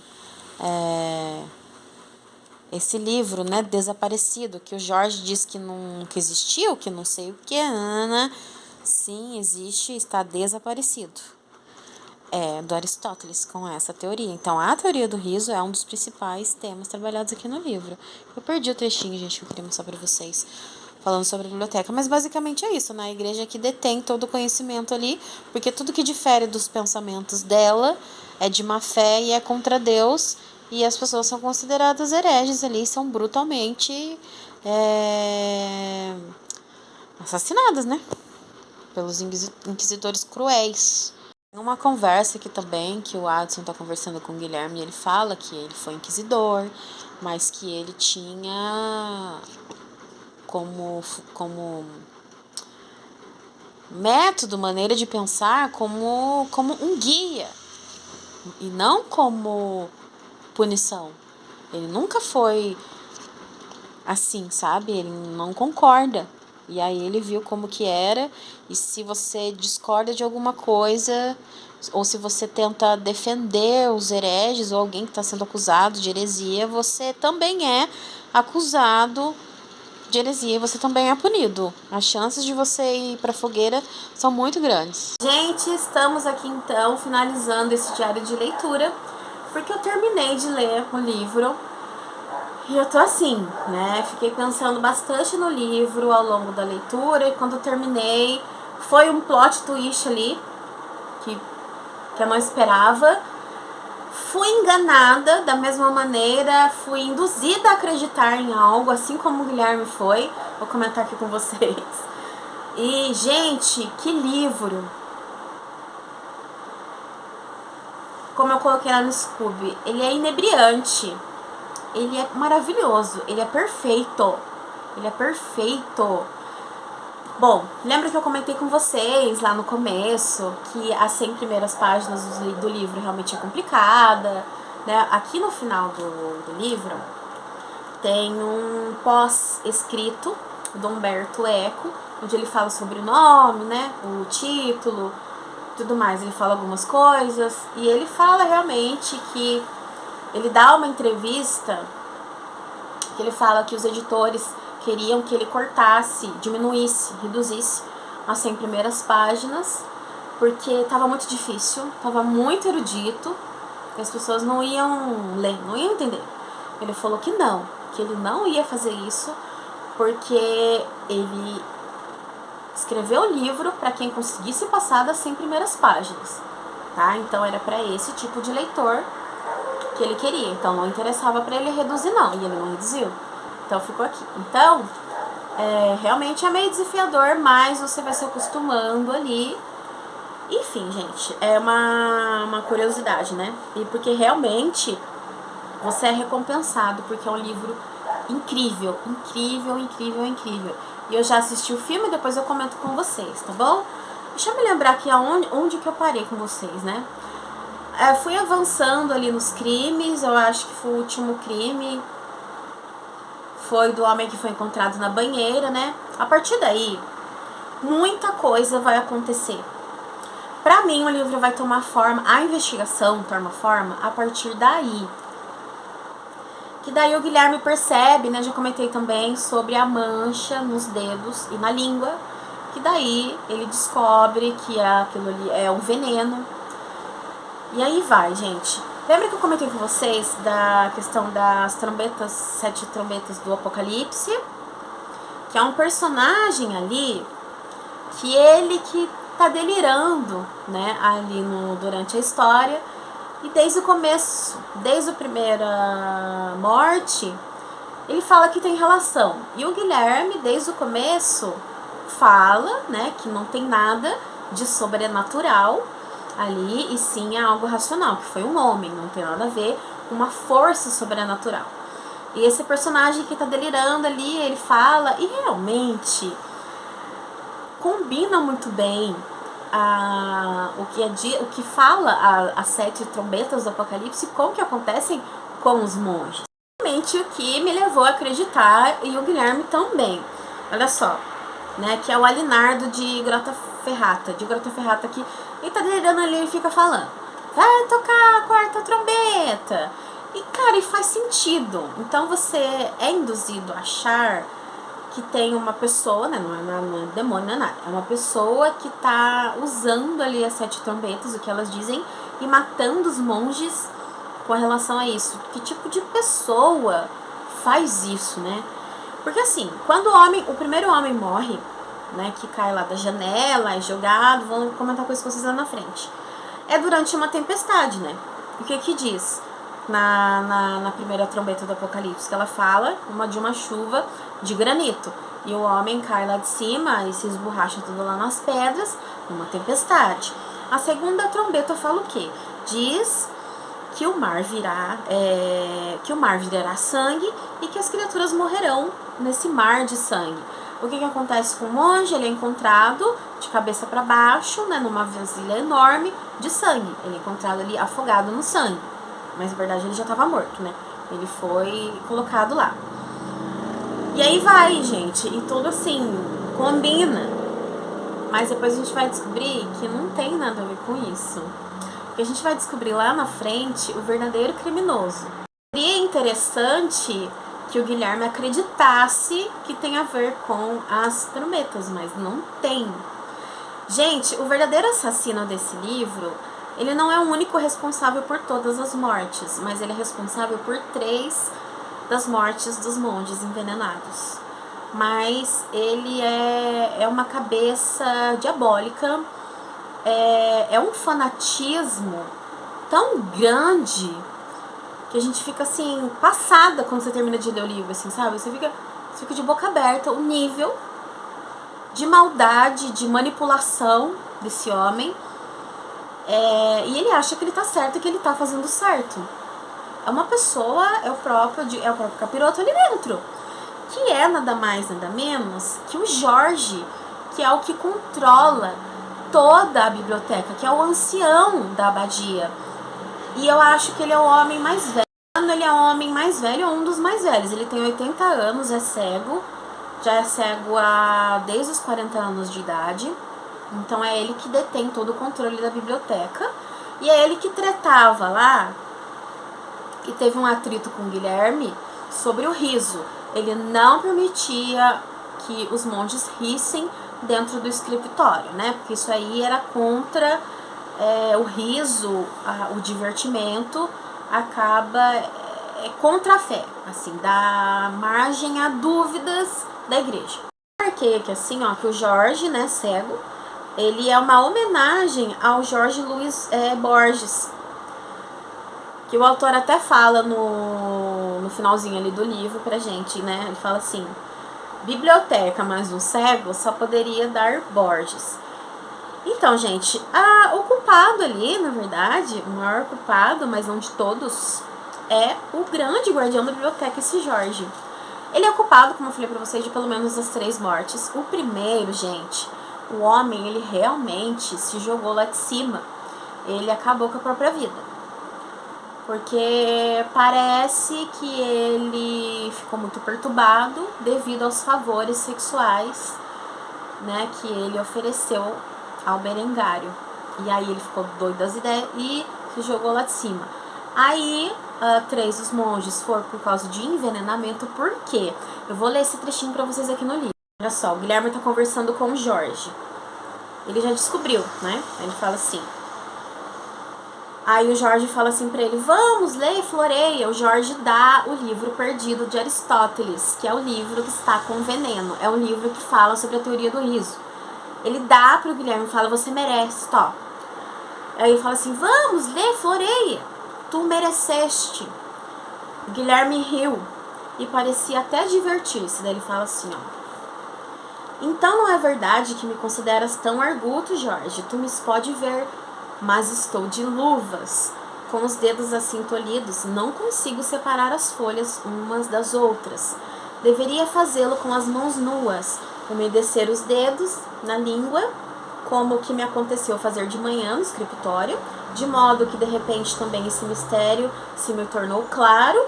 esse livro, né, desaparecido, que o Jorge diz que nunca existiu, que não sei o que, sim, existe, está desaparecido. É do Aristóteles, com essa teoria. Então, a teoria do riso é um dos principais temas trabalhados aqui no livro. Eu perdi o trechinho, gente, que eu queria mostrar pra vocês, falando sobre a biblioteca, mas basicamente é isso, né? A igreja que detém todo o conhecimento ali, porque tudo que difere dos pensamentos dela é de má fé e é contra Deus, e as pessoas são consideradas hereges ali, são brutalmente assassinadas, né? Pelos inquisidores cruéis. Tem uma conversa aqui também, que o Adson tá conversando com o Guilherme, e ele fala que ele foi inquisidor, mas que ele tinha como método, maneira de pensar, como um guia e não como punição. Ele nunca foi assim, sabe? Ele não concorda. E aí ele viu como que era, e se você discorda de alguma coisa, ou se você tenta defender os hereges ou alguém que está sendo acusado de heresia, você também é acusado de heresia e você também é punido. As chances de você ir pra fogueira são muito grandes. Gente, estamos aqui então finalizando esse diário de leitura, porque eu terminei de ler o livro e eu tô assim, né? Fiquei pensando bastante no livro ao longo da leitura, e quando eu terminei, foi um plot twist ali que eu não esperava. Fui enganada da mesma maneira, fui induzida a acreditar em algo, assim como o Guilherme foi. Vou comentar aqui com vocês. E, gente, que livro! Como eu coloquei lá no Scooby, ele é inebriante. Ele é maravilhoso, ele é perfeito. Ele é perfeito. Bom, lembra que eu comentei com vocês lá no começo que as 100 primeiras páginas do livro realmente é complicada, né? Aqui no final do livro tem um pós-escrito do Humberto Eco, onde ele fala sobre o nome, né? O título, tudo mais. Ele fala algumas coisas e ele fala realmente que ele dá uma entrevista que ele fala que os editores queriam que ele cortasse, diminuísse, reduzisse as 100 primeiras páginas, porque estava muito difícil, estava muito erudito, e as pessoas não iam ler, não iam entender. Ele falou que ele não ia fazer isso, porque ele escreveu o livro para quem conseguisse passar das 100 primeiras páginas, tá? Então era para esse tipo de leitor que ele queria, então não interessava para ele reduzir não, e ele não reduziu. Então ficou aqui. Então, realmente é meio desafiador, mas você vai se acostumando ali. Enfim, gente, é uma curiosidade, né? E porque realmente você é recompensado, porque é um livro incrível, incrível, incrível, incrível. E eu já assisti o filme, depois eu comento com vocês, tá bom? Deixa eu me lembrar aqui onde que eu parei com vocês, né? Fui avançando ali nos crimes, eu acho que foi o último crime. Foi do homem que foi encontrado na banheira, né? A partir daí, muita coisa vai acontecer. Pra mim, o livro vai tomar forma, a investigação toma forma a partir daí. Que daí o Guilherme percebe, né? Já comentei também sobre a mancha nos dedos e na língua. Que daí ele descobre que aquilo ali é um veneno. E aí vai, gente. Lembra que eu comentei com vocês da questão das trombetas, 7 trombetas do Apocalipse? Que é um personagem ali que ele que tá delirando, né, ali durante a história. E desde o começo, desde a primeira morte, ele fala que tem relação. E o Guilherme, desde o começo, fala, né, que não tem nada de sobrenatural ali, e sim é algo racional, que foi um homem, não tem nada a ver com uma força sobrenatural. E esse personagem que tá delirando ali, ele fala, e realmente combina muito bem o que fala as 7 trombetas do Apocalipse com o que acontecem com os monges. Realmente o que me levou a acreditar, e o Guilherme também. Olha só, né, que é o Alinardo de Grota Ferrata. Que ele tá delirando ali, ele fica falando, vai tocar a 4ª trombeta. E, cara, e faz sentido. Então você é induzido a achar que tem uma pessoa, né, não é demônio, não é nada. É uma pessoa que tá usando ali as 7 trombetas, o que elas dizem, e matando os monges com relação a isso. Que tipo de pessoa faz isso, né? Porque assim, quando o primeiro homem morre, né, que cai lá da janela, é jogado, vou comentar com isso com vocês lá na frente. É durante uma tempestade, né? O que diz na primeira trombeta do Apocalipse? Que ela fala de uma chuva de granito. E o homem cai lá de cima e se esborracha tudo lá nas pedras, numa tempestade. A segunda trombeta fala o quê? Diz que o mar virará sangue e que as criaturas morrerão nesse mar de sangue. O que acontece com o monge? Ele é encontrado de cabeça para baixo, né, numa vasilha enorme de sangue. Ele é encontrado ali afogado no sangue. Mas na verdade ele já estava morto, né? Ele foi colocado lá. E aí vai, gente, e tudo assim, combina. Mas depois a gente vai descobrir que não tem nada a ver com isso. Porque a gente vai descobrir lá na frente o verdadeiro criminoso. Seria interessante que o Guilherme acreditasse que tem a ver com as trombetas, mas não tem. Gente, o verdadeiro assassino desse livro, ele não é o único responsável por todas as mortes, mas ele é responsável por 3 das mortes dos monges envenenados. Mas ele é uma cabeça diabólica, é um fanatismo tão grande que a gente fica assim, passada quando você termina de ler o livro, assim, sabe? Você fica de boca aberta o nível de maldade, de manipulação desse homem. E ele acha que ele tá certo e que ele tá fazendo certo. É uma pessoa, é o próprio capiroto ali dentro. Que é nada mais, nada menos que o Jorge, que é o que controla toda a biblioteca, que é o ancião da abadia. E eu acho que ele é o homem mais velho. Ele é o homem mais velho, um dos mais velhos. Ele tem 80 anos, é cego. Já é cego desde os 40 anos de idade. Então é ele que detém todo o controle da biblioteca. E é ele que tretava lá, que teve um atrito com o Guilherme sobre o riso. Ele não permitia que os monges rissem dentro do escritório, né? Porque isso aí era contra o riso, o divertimento, acaba contra a fé, assim, dá margem a dúvidas da igreja. Eu marquei aqui assim, ó, que o Jorge, né, cego, ele é uma homenagem ao Jorge Luiz Borges, que o autor até fala no finalzinho ali do livro pra gente, né, ele fala assim: biblioteca mais um cego só poderia dar Borges. Então, gente, o culpado ali, na verdade, o maior culpado, mas não de todos, é o grande guardião da biblioteca, esse Jorge. Ele é culpado, como eu falei pra vocês, de pelo menos as 3 mortes. O primeiro, gente, o homem, ele realmente se jogou lá de cima. Ele acabou com a própria vida. Porque parece que ele ficou muito perturbado devido aos favores sexuais, né, que ele ofereceu ao Berengário. E aí ele ficou doido das ideias e se jogou lá de cima. Aí 3 dos monges foram por causa de envenenamento. Por quê? Eu vou ler esse trechinho pra vocês aqui no livro. Olha só, o Guilherme tá conversando com o Jorge. Ele já descobriu, né? Ele fala assim. Aí o Jorge fala assim pra ele: vamos, lê e floreia. O Jorge dá o livro perdido de Aristóteles, que é o livro que está com veneno. É o livro que fala sobre a teoria do riso. Ele dá pro Guilherme e fala: você merece, top. Aí ele fala assim: vamos, lê, floreia. Tu mereceste. O Guilherme riu e parecia até divertir-se. Daí ele fala assim, ó: então não é verdade que me consideras tão arguto, Jorge? Tu me pode ver, mas estou de luvas. Com os dedos assim tolhidos, não consigo separar as folhas umas das outras. Deveria fazê-lo com as mãos nuas, umedecer os dedos na língua, como o que me aconteceu fazer de manhã no escritório, de modo que de repente também esse mistério se me tornou claro,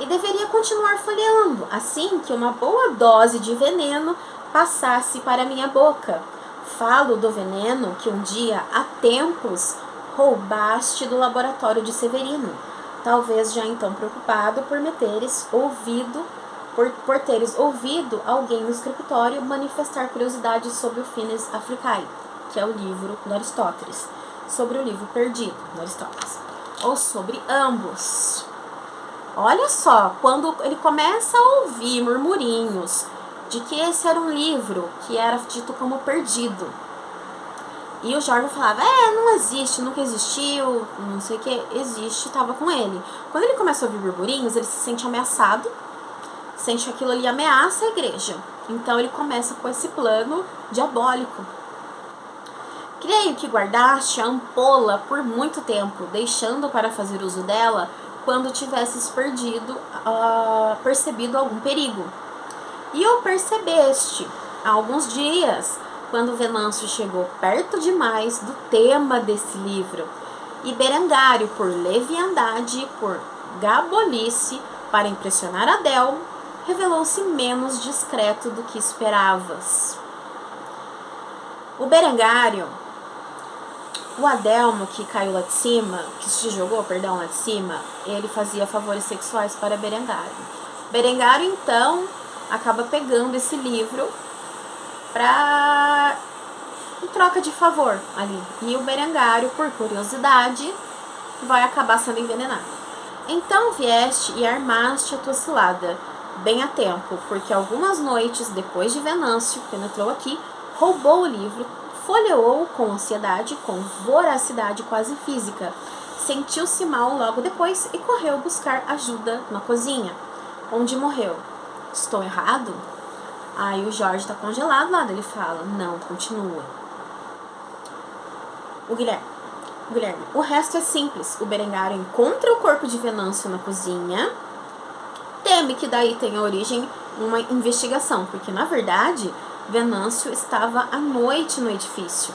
e deveria continuar folheando, assim que uma boa dose de veneno passasse para minha boca. Falo do veneno que um dia, há tempos, roubaste do laboratório de Severino, talvez já então preocupado por me teres ouvido, por teres ouvido alguém no escritório manifestar curiosidade sobre o Finis Africae, que é o livro do Aristóteles, sobre o livro perdido do Aristóteles, ou sobre ambos. Olha só, quando ele começa a ouvir murmurinhos de que esse era um livro que era dito como perdido, e o Jorge falava: não existe, nunca existiu, não sei o que, existe, estava com ele. Quando ele começa a ouvir burburinhos, ele se sente ameaçado, sente que aquilo ali ameaça a igreja. Então ele começa com esse plano diabólico. Creio que guardaste a ampola por muito tempo, deixando para fazer uso dela quando tivesses percebido algum perigo. E o percebeste há alguns dias, quando Venâncio chegou perto demais do tema desse livro. E Berengário, por leviandade, por gabolice, para impressionar Adelmo, revelou-se menos discreto do que esperavas. O Berengário, o Adelmo que caiu lá de cima, que se jogou, lá de cima, ele fazia favores sexuais para Berengário. Berengário, então, acaba pegando esse livro em troca de favor ali. E o Berengário, por curiosidade, vai acabar sendo envenenado. Então vieste e armaste a tua cilada, bem a tempo, porque algumas noites depois de Venâncio penetrou aqui, roubou o livro, folheou com ansiedade, com voracidade quase física. Sentiu-se mal logo depois e correu buscar ajuda na cozinha, onde morreu. Estou errado? Aí o Jorge tá congelado lá, ele fala, não, continua. O Guilherme, o resto é simples. O Berengário encontra o corpo de Venâncio na cozinha, teme que daí tenha origem uma investigação, porque na verdade Venâncio estava à noite no edifício,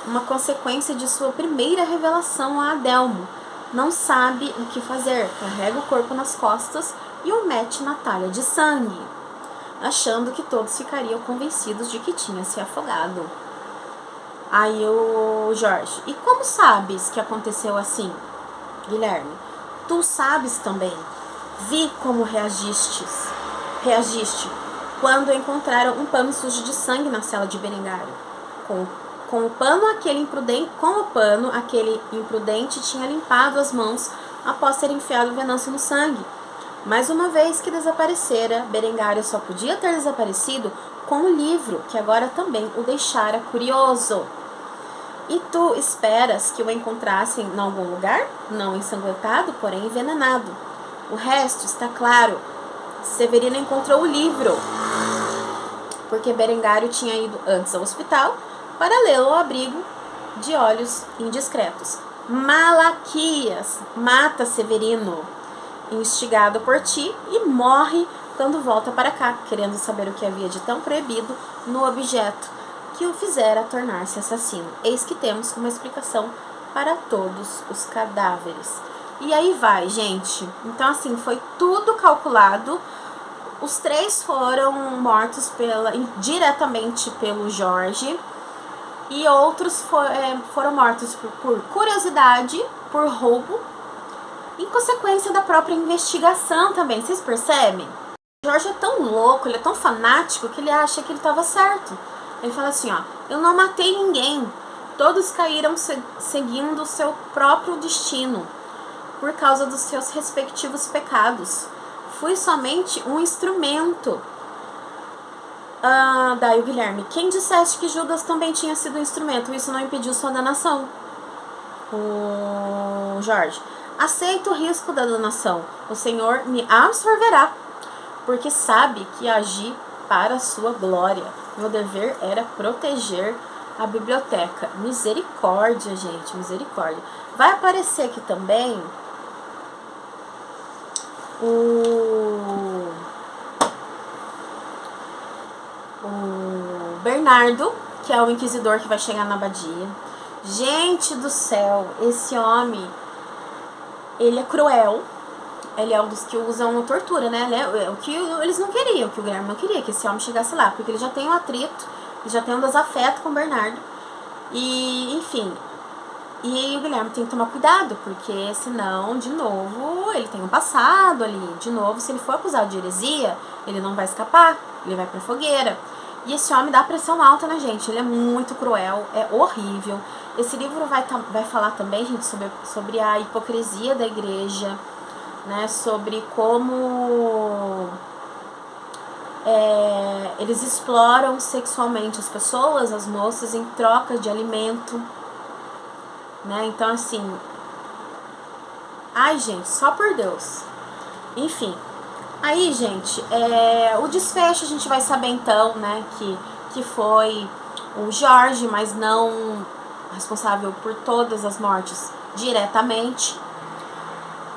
uma consequência de sua primeira revelação a Adelmo. Não sabe o que fazer, carrega o corpo nas costas e o mete na talha de sangue, achando que todos ficariam convencidos de que tinha se afogado. Aí o Jorge, e como sabes que aconteceu assim? Guilherme, tu sabes também. Vi como reagiste quando encontraram um pano sujo de sangue na cela de Berengário. Com o pano aquele imprudente tinha limpado as mãos após ter enfiado o Venâncio no sangue. Mas uma vez que desaparecera, Berengário só podia ter desaparecido com o livro, que agora também o deixara curioso. E tu esperas que o encontrassem em algum lugar? Não ensanguentado, porém envenenado. O resto está claro. Severino encontrou o livro, porque Berengário tinha ido antes ao hospital para lê-lo ao abrigo de olhos indiscretos. Malaquias mata Severino, instigado por ti, e morre quando volta para cá, querendo saber o que havia de tão proibido no objeto que o fizera tornar-se assassino. Eis que temos uma explicação para todos os cadáveres. E aí vai, gente. Então, assim, foi tudo calculado. Os 3 foram mortos diretamente pelo Jorge. E outros foram mortos por curiosidade, por roubo, em consequência da própria investigação também. Vocês percebem? O Jorge é tão louco, ele é tão fanático, que ele acha que ele estava certo. Ele fala assim, ó, eu não matei ninguém. Todos caíram seguindo o seu próprio destino, por causa dos seus respectivos pecados. Fui somente um instrumento. Daí o Guilherme, quem disseste que Judas também tinha sido um instrumento? Isso não impediu sua danação. O Jorge, aceito o risco da danação. O Senhor me absorverá, porque sabe que agi para a sua glória. Meu dever era proteger a biblioteca. Misericórdia, gente, misericórdia. Vai aparecer aqui também o Bernardo, que é o inquisidor que vai chegar na abadia. Gente do céu, esse homem, ele é cruel. Ele é um dos que usam tortura, né? É o que eles não queriam, que o Guilherme não queria que esse homem chegasse lá, porque ele já tem um atrito, ele já tem um desafeto com o Bernardo. E, enfim. E o Guilherme tem que tomar cuidado, porque senão, de novo, ele tem um passado ali. De novo, se ele for acusado de heresia, ele não vai escapar, ele vai pra fogueira. E esse homem dá pressão alta na gente, ele é muito cruel, é horrível. Esse livro vai falar também, gente, sobre a hipocrisia da igreja, né, sobre como eles exploram sexualmente as pessoas, as moças, em troca de alimento, né? Então, assim, ai, gente, só por Deus. Enfim, aí, gente, o desfecho a gente vai saber então, né, que foi o Jorge, mas não responsável por todas as mortes diretamente.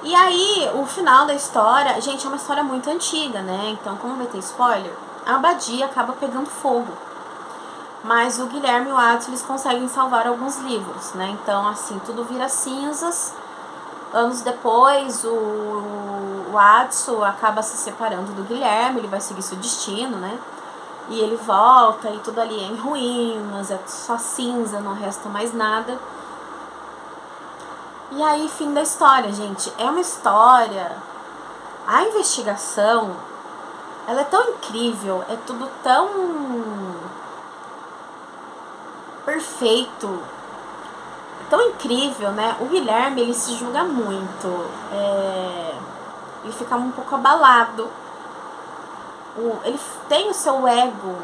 E aí, o final da história, gente, é uma história muito antiga, né? Então, como vai ter spoiler, a abadia acaba pegando fogo. Mas o Guilherme e o Watson, eles conseguem salvar alguns livros, né? Então, assim, tudo vira cinzas. Anos depois, o Watson acaba se separando do Guilherme, ele vai seguir seu destino, né? E ele volta e tudo ali é em ruínas, é só cinza, não resta mais nada. E aí, fim da história, gente. É uma história... A investigação, ela é tão incrível, é tudo tão perfeito, tão incrível, né? O Guilherme, ele se julga muito, ele fica um pouco abalado, ele tem o seu ego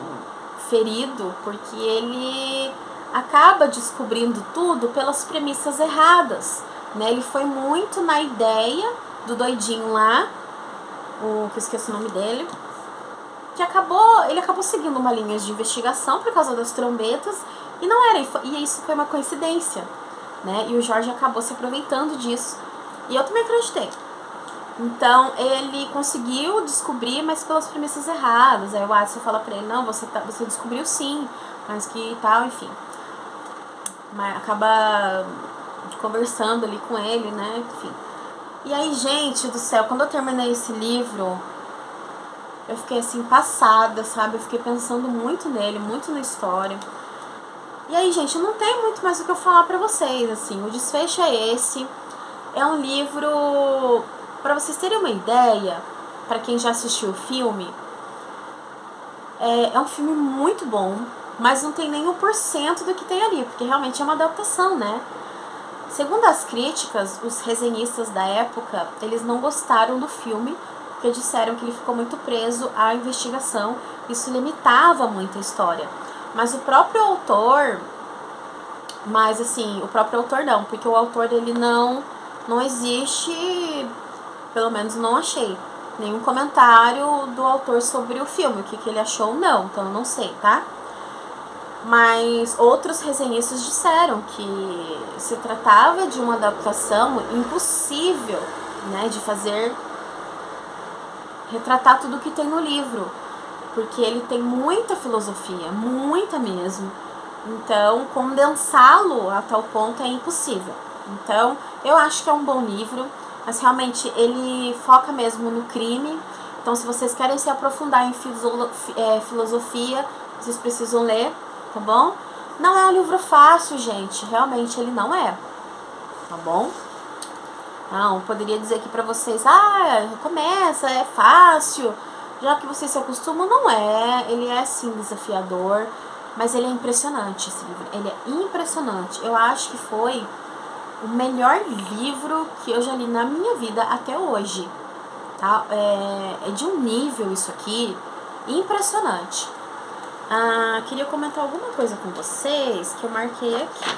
ferido, porque ele acaba descobrindo tudo pelas premissas erradas, né? Ele foi muito na ideia do doidinho lá, que eu esqueci o nome dele, que ele acabou seguindo uma linha de investigação por causa das trombetas, e não era, e isso foi uma coincidência, né? E o Jorge acabou se aproveitando disso, e eu também acreditei. Então ele conseguiu descobrir, mas pelas premissas erradas. Aí o Watson fala pra ele, não, você descobriu sim, mas que tal, enfim. Mas acaba conversando ali com ele, né, enfim. E aí, gente do céu, quando eu terminei esse livro, eu fiquei assim, passada, sabe? Eu fiquei pensando muito nele, muito na história. E aí, gente, não tem muito mais o que eu falar pra vocês, assim. O desfecho é esse. É um livro, pra vocês terem uma ideia, pra quem já assistiu o filme, é um filme muito bom, mas não tem nem 1% do que tem ali, porque realmente é uma adaptação, né? Segundo as críticas, os resenhistas da época, eles não gostaram do filme, porque disseram que ele ficou muito preso à investigação, isso limitava muito a história. Mas o próprio autor, o próprio autor não, porque o autor dele não existe, pelo menos não achei, nenhum comentário do autor sobre o filme, o que ele achou não, então eu não sei, tá? Mas outros resenhistas disseram que se tratava de uma adaptação impossível, né, de retratar tudo o que tem no livro, porque ele tem muita filosofia, muita mesmo. Então, condensá-lo a tal ponto é impossível. Então, eu acho que é um bom livro, mas realmente ele foca mesmo no crime. Então, se vocês querem se aprofundar em filosofia, vocês precisam ler, tá bom? Não é um livro fácil, gente, realmente ele não é, tá bom? Não, eu poderia dizer aqui pra vocês, começa, é fácil, já que vocês se acostumam, não é, ele é sim desafiador, mas ele é impressionante, esse livro, ele é impressionante. Eu acho que foi o melhor livro que eu já li na minha vida até hoje, tá? É de um nível isso aqui impressionante. Queria comentar alguma coisa com vocês que eu marquei aqui,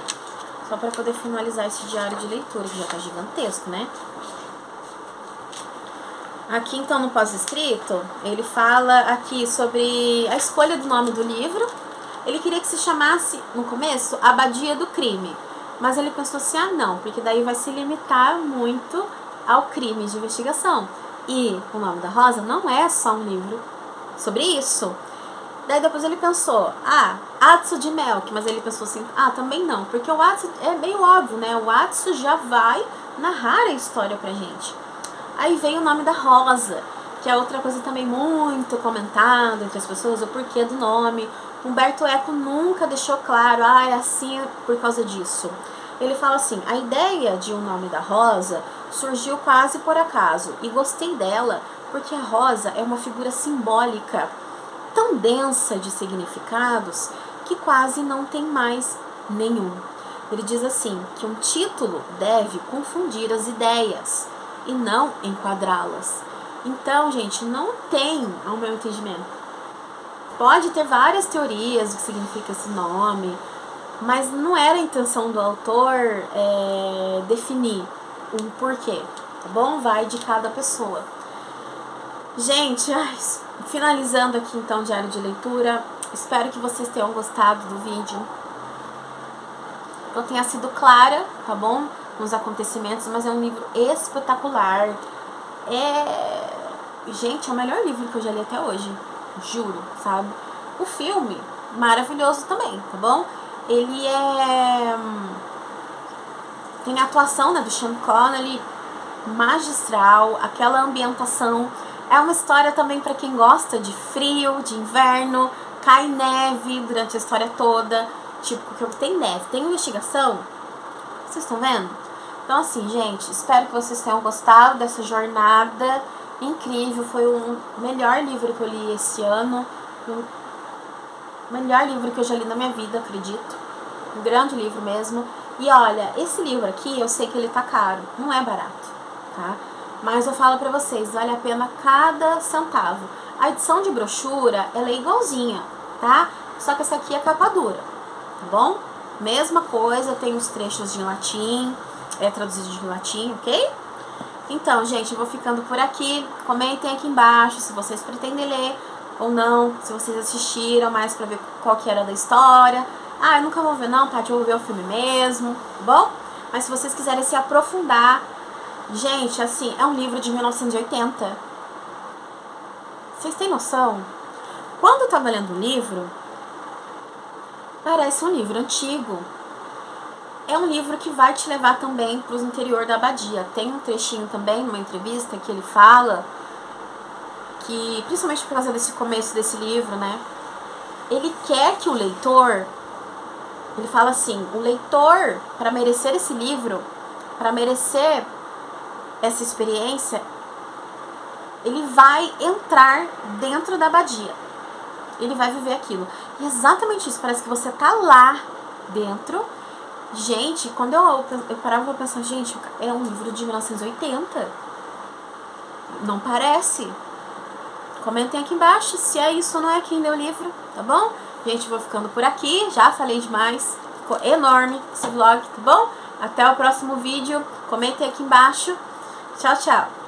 só para poder finalizar esse diário de leitura, que já tá gigantesco, né? Aqui, então, no pós-escrito, ele fala aqui sobre a escolha do nome do livro. Ele queria que se chamasse, no começo, Abadia do Crime, mas ele pensou assim, não, porque daí vai se limitar muito ao crime de investigação. E o nome da Rosa não é só um livro sobre isso. Daí depois ele pensou, Atsu de Melk, mas ele pensou assim, também não, porque o Atsu é meio óbvio, né? O Atsu já vai narrar a história pra gente. Aí veio o nome da Rosa, que é outra coisa também muito comentada entre as pessoas, o porquê do nome. Humberto Eco nunca deixou claro, é assim por causa disso. Ele fala assim, a ideia de o nome da Rosa surgiu quase por acaso, e gostei dela porque a Rosa é uma figura simbólica tão densa de significados que quase não tem mais nenhum. Ele diz assim, que um título deve confundir as ideias e não enquadrá-las. Então, gente, não tem, ao meu entendimento, pode ter várias teorias do que significa esse nome, mas não era a intenção do autor definir um porquê, tá bom? Vai de cada pessoa. Gente, finalizando aqui então o diário de leitura, espero que vocês tenham gostado do vídeo. Eu tenha sido clara, tá bom? nos acontecimentos, mas é um livro espetacular. Gente, é o melhor livro que eu já li até hoje, juro, sabe? O filme, maravilhoso também, tá bom? Ele tem a atuação, né, do Sean Connery, magistral, aquela ambientação. É uma história também para quem gosta de frio, de inverno, cai neve durante a história toda, tipo, porque tem neve, tem investigação. Vocês estão vendo? Então assim, gente, espero que vocês tenham gostado dessa jornada incrível. Foi o melhor livro que eu li esse ano, o melhor livro que eu já li na minha vida, acredito. Um grande livro mesmo. E olha, esse livro aqui, eu sei que ele tá caro, não é barato, tá? Mas eu falo pra vocês, vale a pena cada centavo. A edição de brochura, ela é igualzinha, tá? Só que essa aqui é capa dura, tá bom? Mesma coisa, tem os trechos de latim, é traduzido de latim, ok? Então, gente, eu vou ficando por aqui. Comentem aqui embaixo se vocês pretendem ler ou não, se vocês assistiram mais pra ver qual que era da história. Ah, eu nunca vou ver não, Paty, eu vou ver o filme mesmo, tá bom? Mas se vocês quiserem se aprofundar, gente, assim, é um livro de 1980. Vocês têm noção? Quando eu tava lendo o livro, parece um livro antigo. É um livro que vai te levar também para o interior da abadia. Tem um trechinho também, numa entrevista, que ele fala que, principalmente por causa desse começo desse livro, né? Ele quer que o leitor, ele fala assim, o leitor, para merecer esse livro, para merecer essa experiência, ele vai entrar dentro da abadia. Ele vai viver aquilo. E é exatamente isso, parece que você tá lá dentro. Gente, quando eu parava pra pensar, gente, é um livro de 1980. Não parece? Comentem aqui embaixo se é isso ou não é quem leu o livro, tá bom? Gente, vou ficando por aqui, já falei demais. Ficou enorme esse vlog, tá bom? Até o próximo vídeo. Comentem aqui embaixo. Tchau, tchau.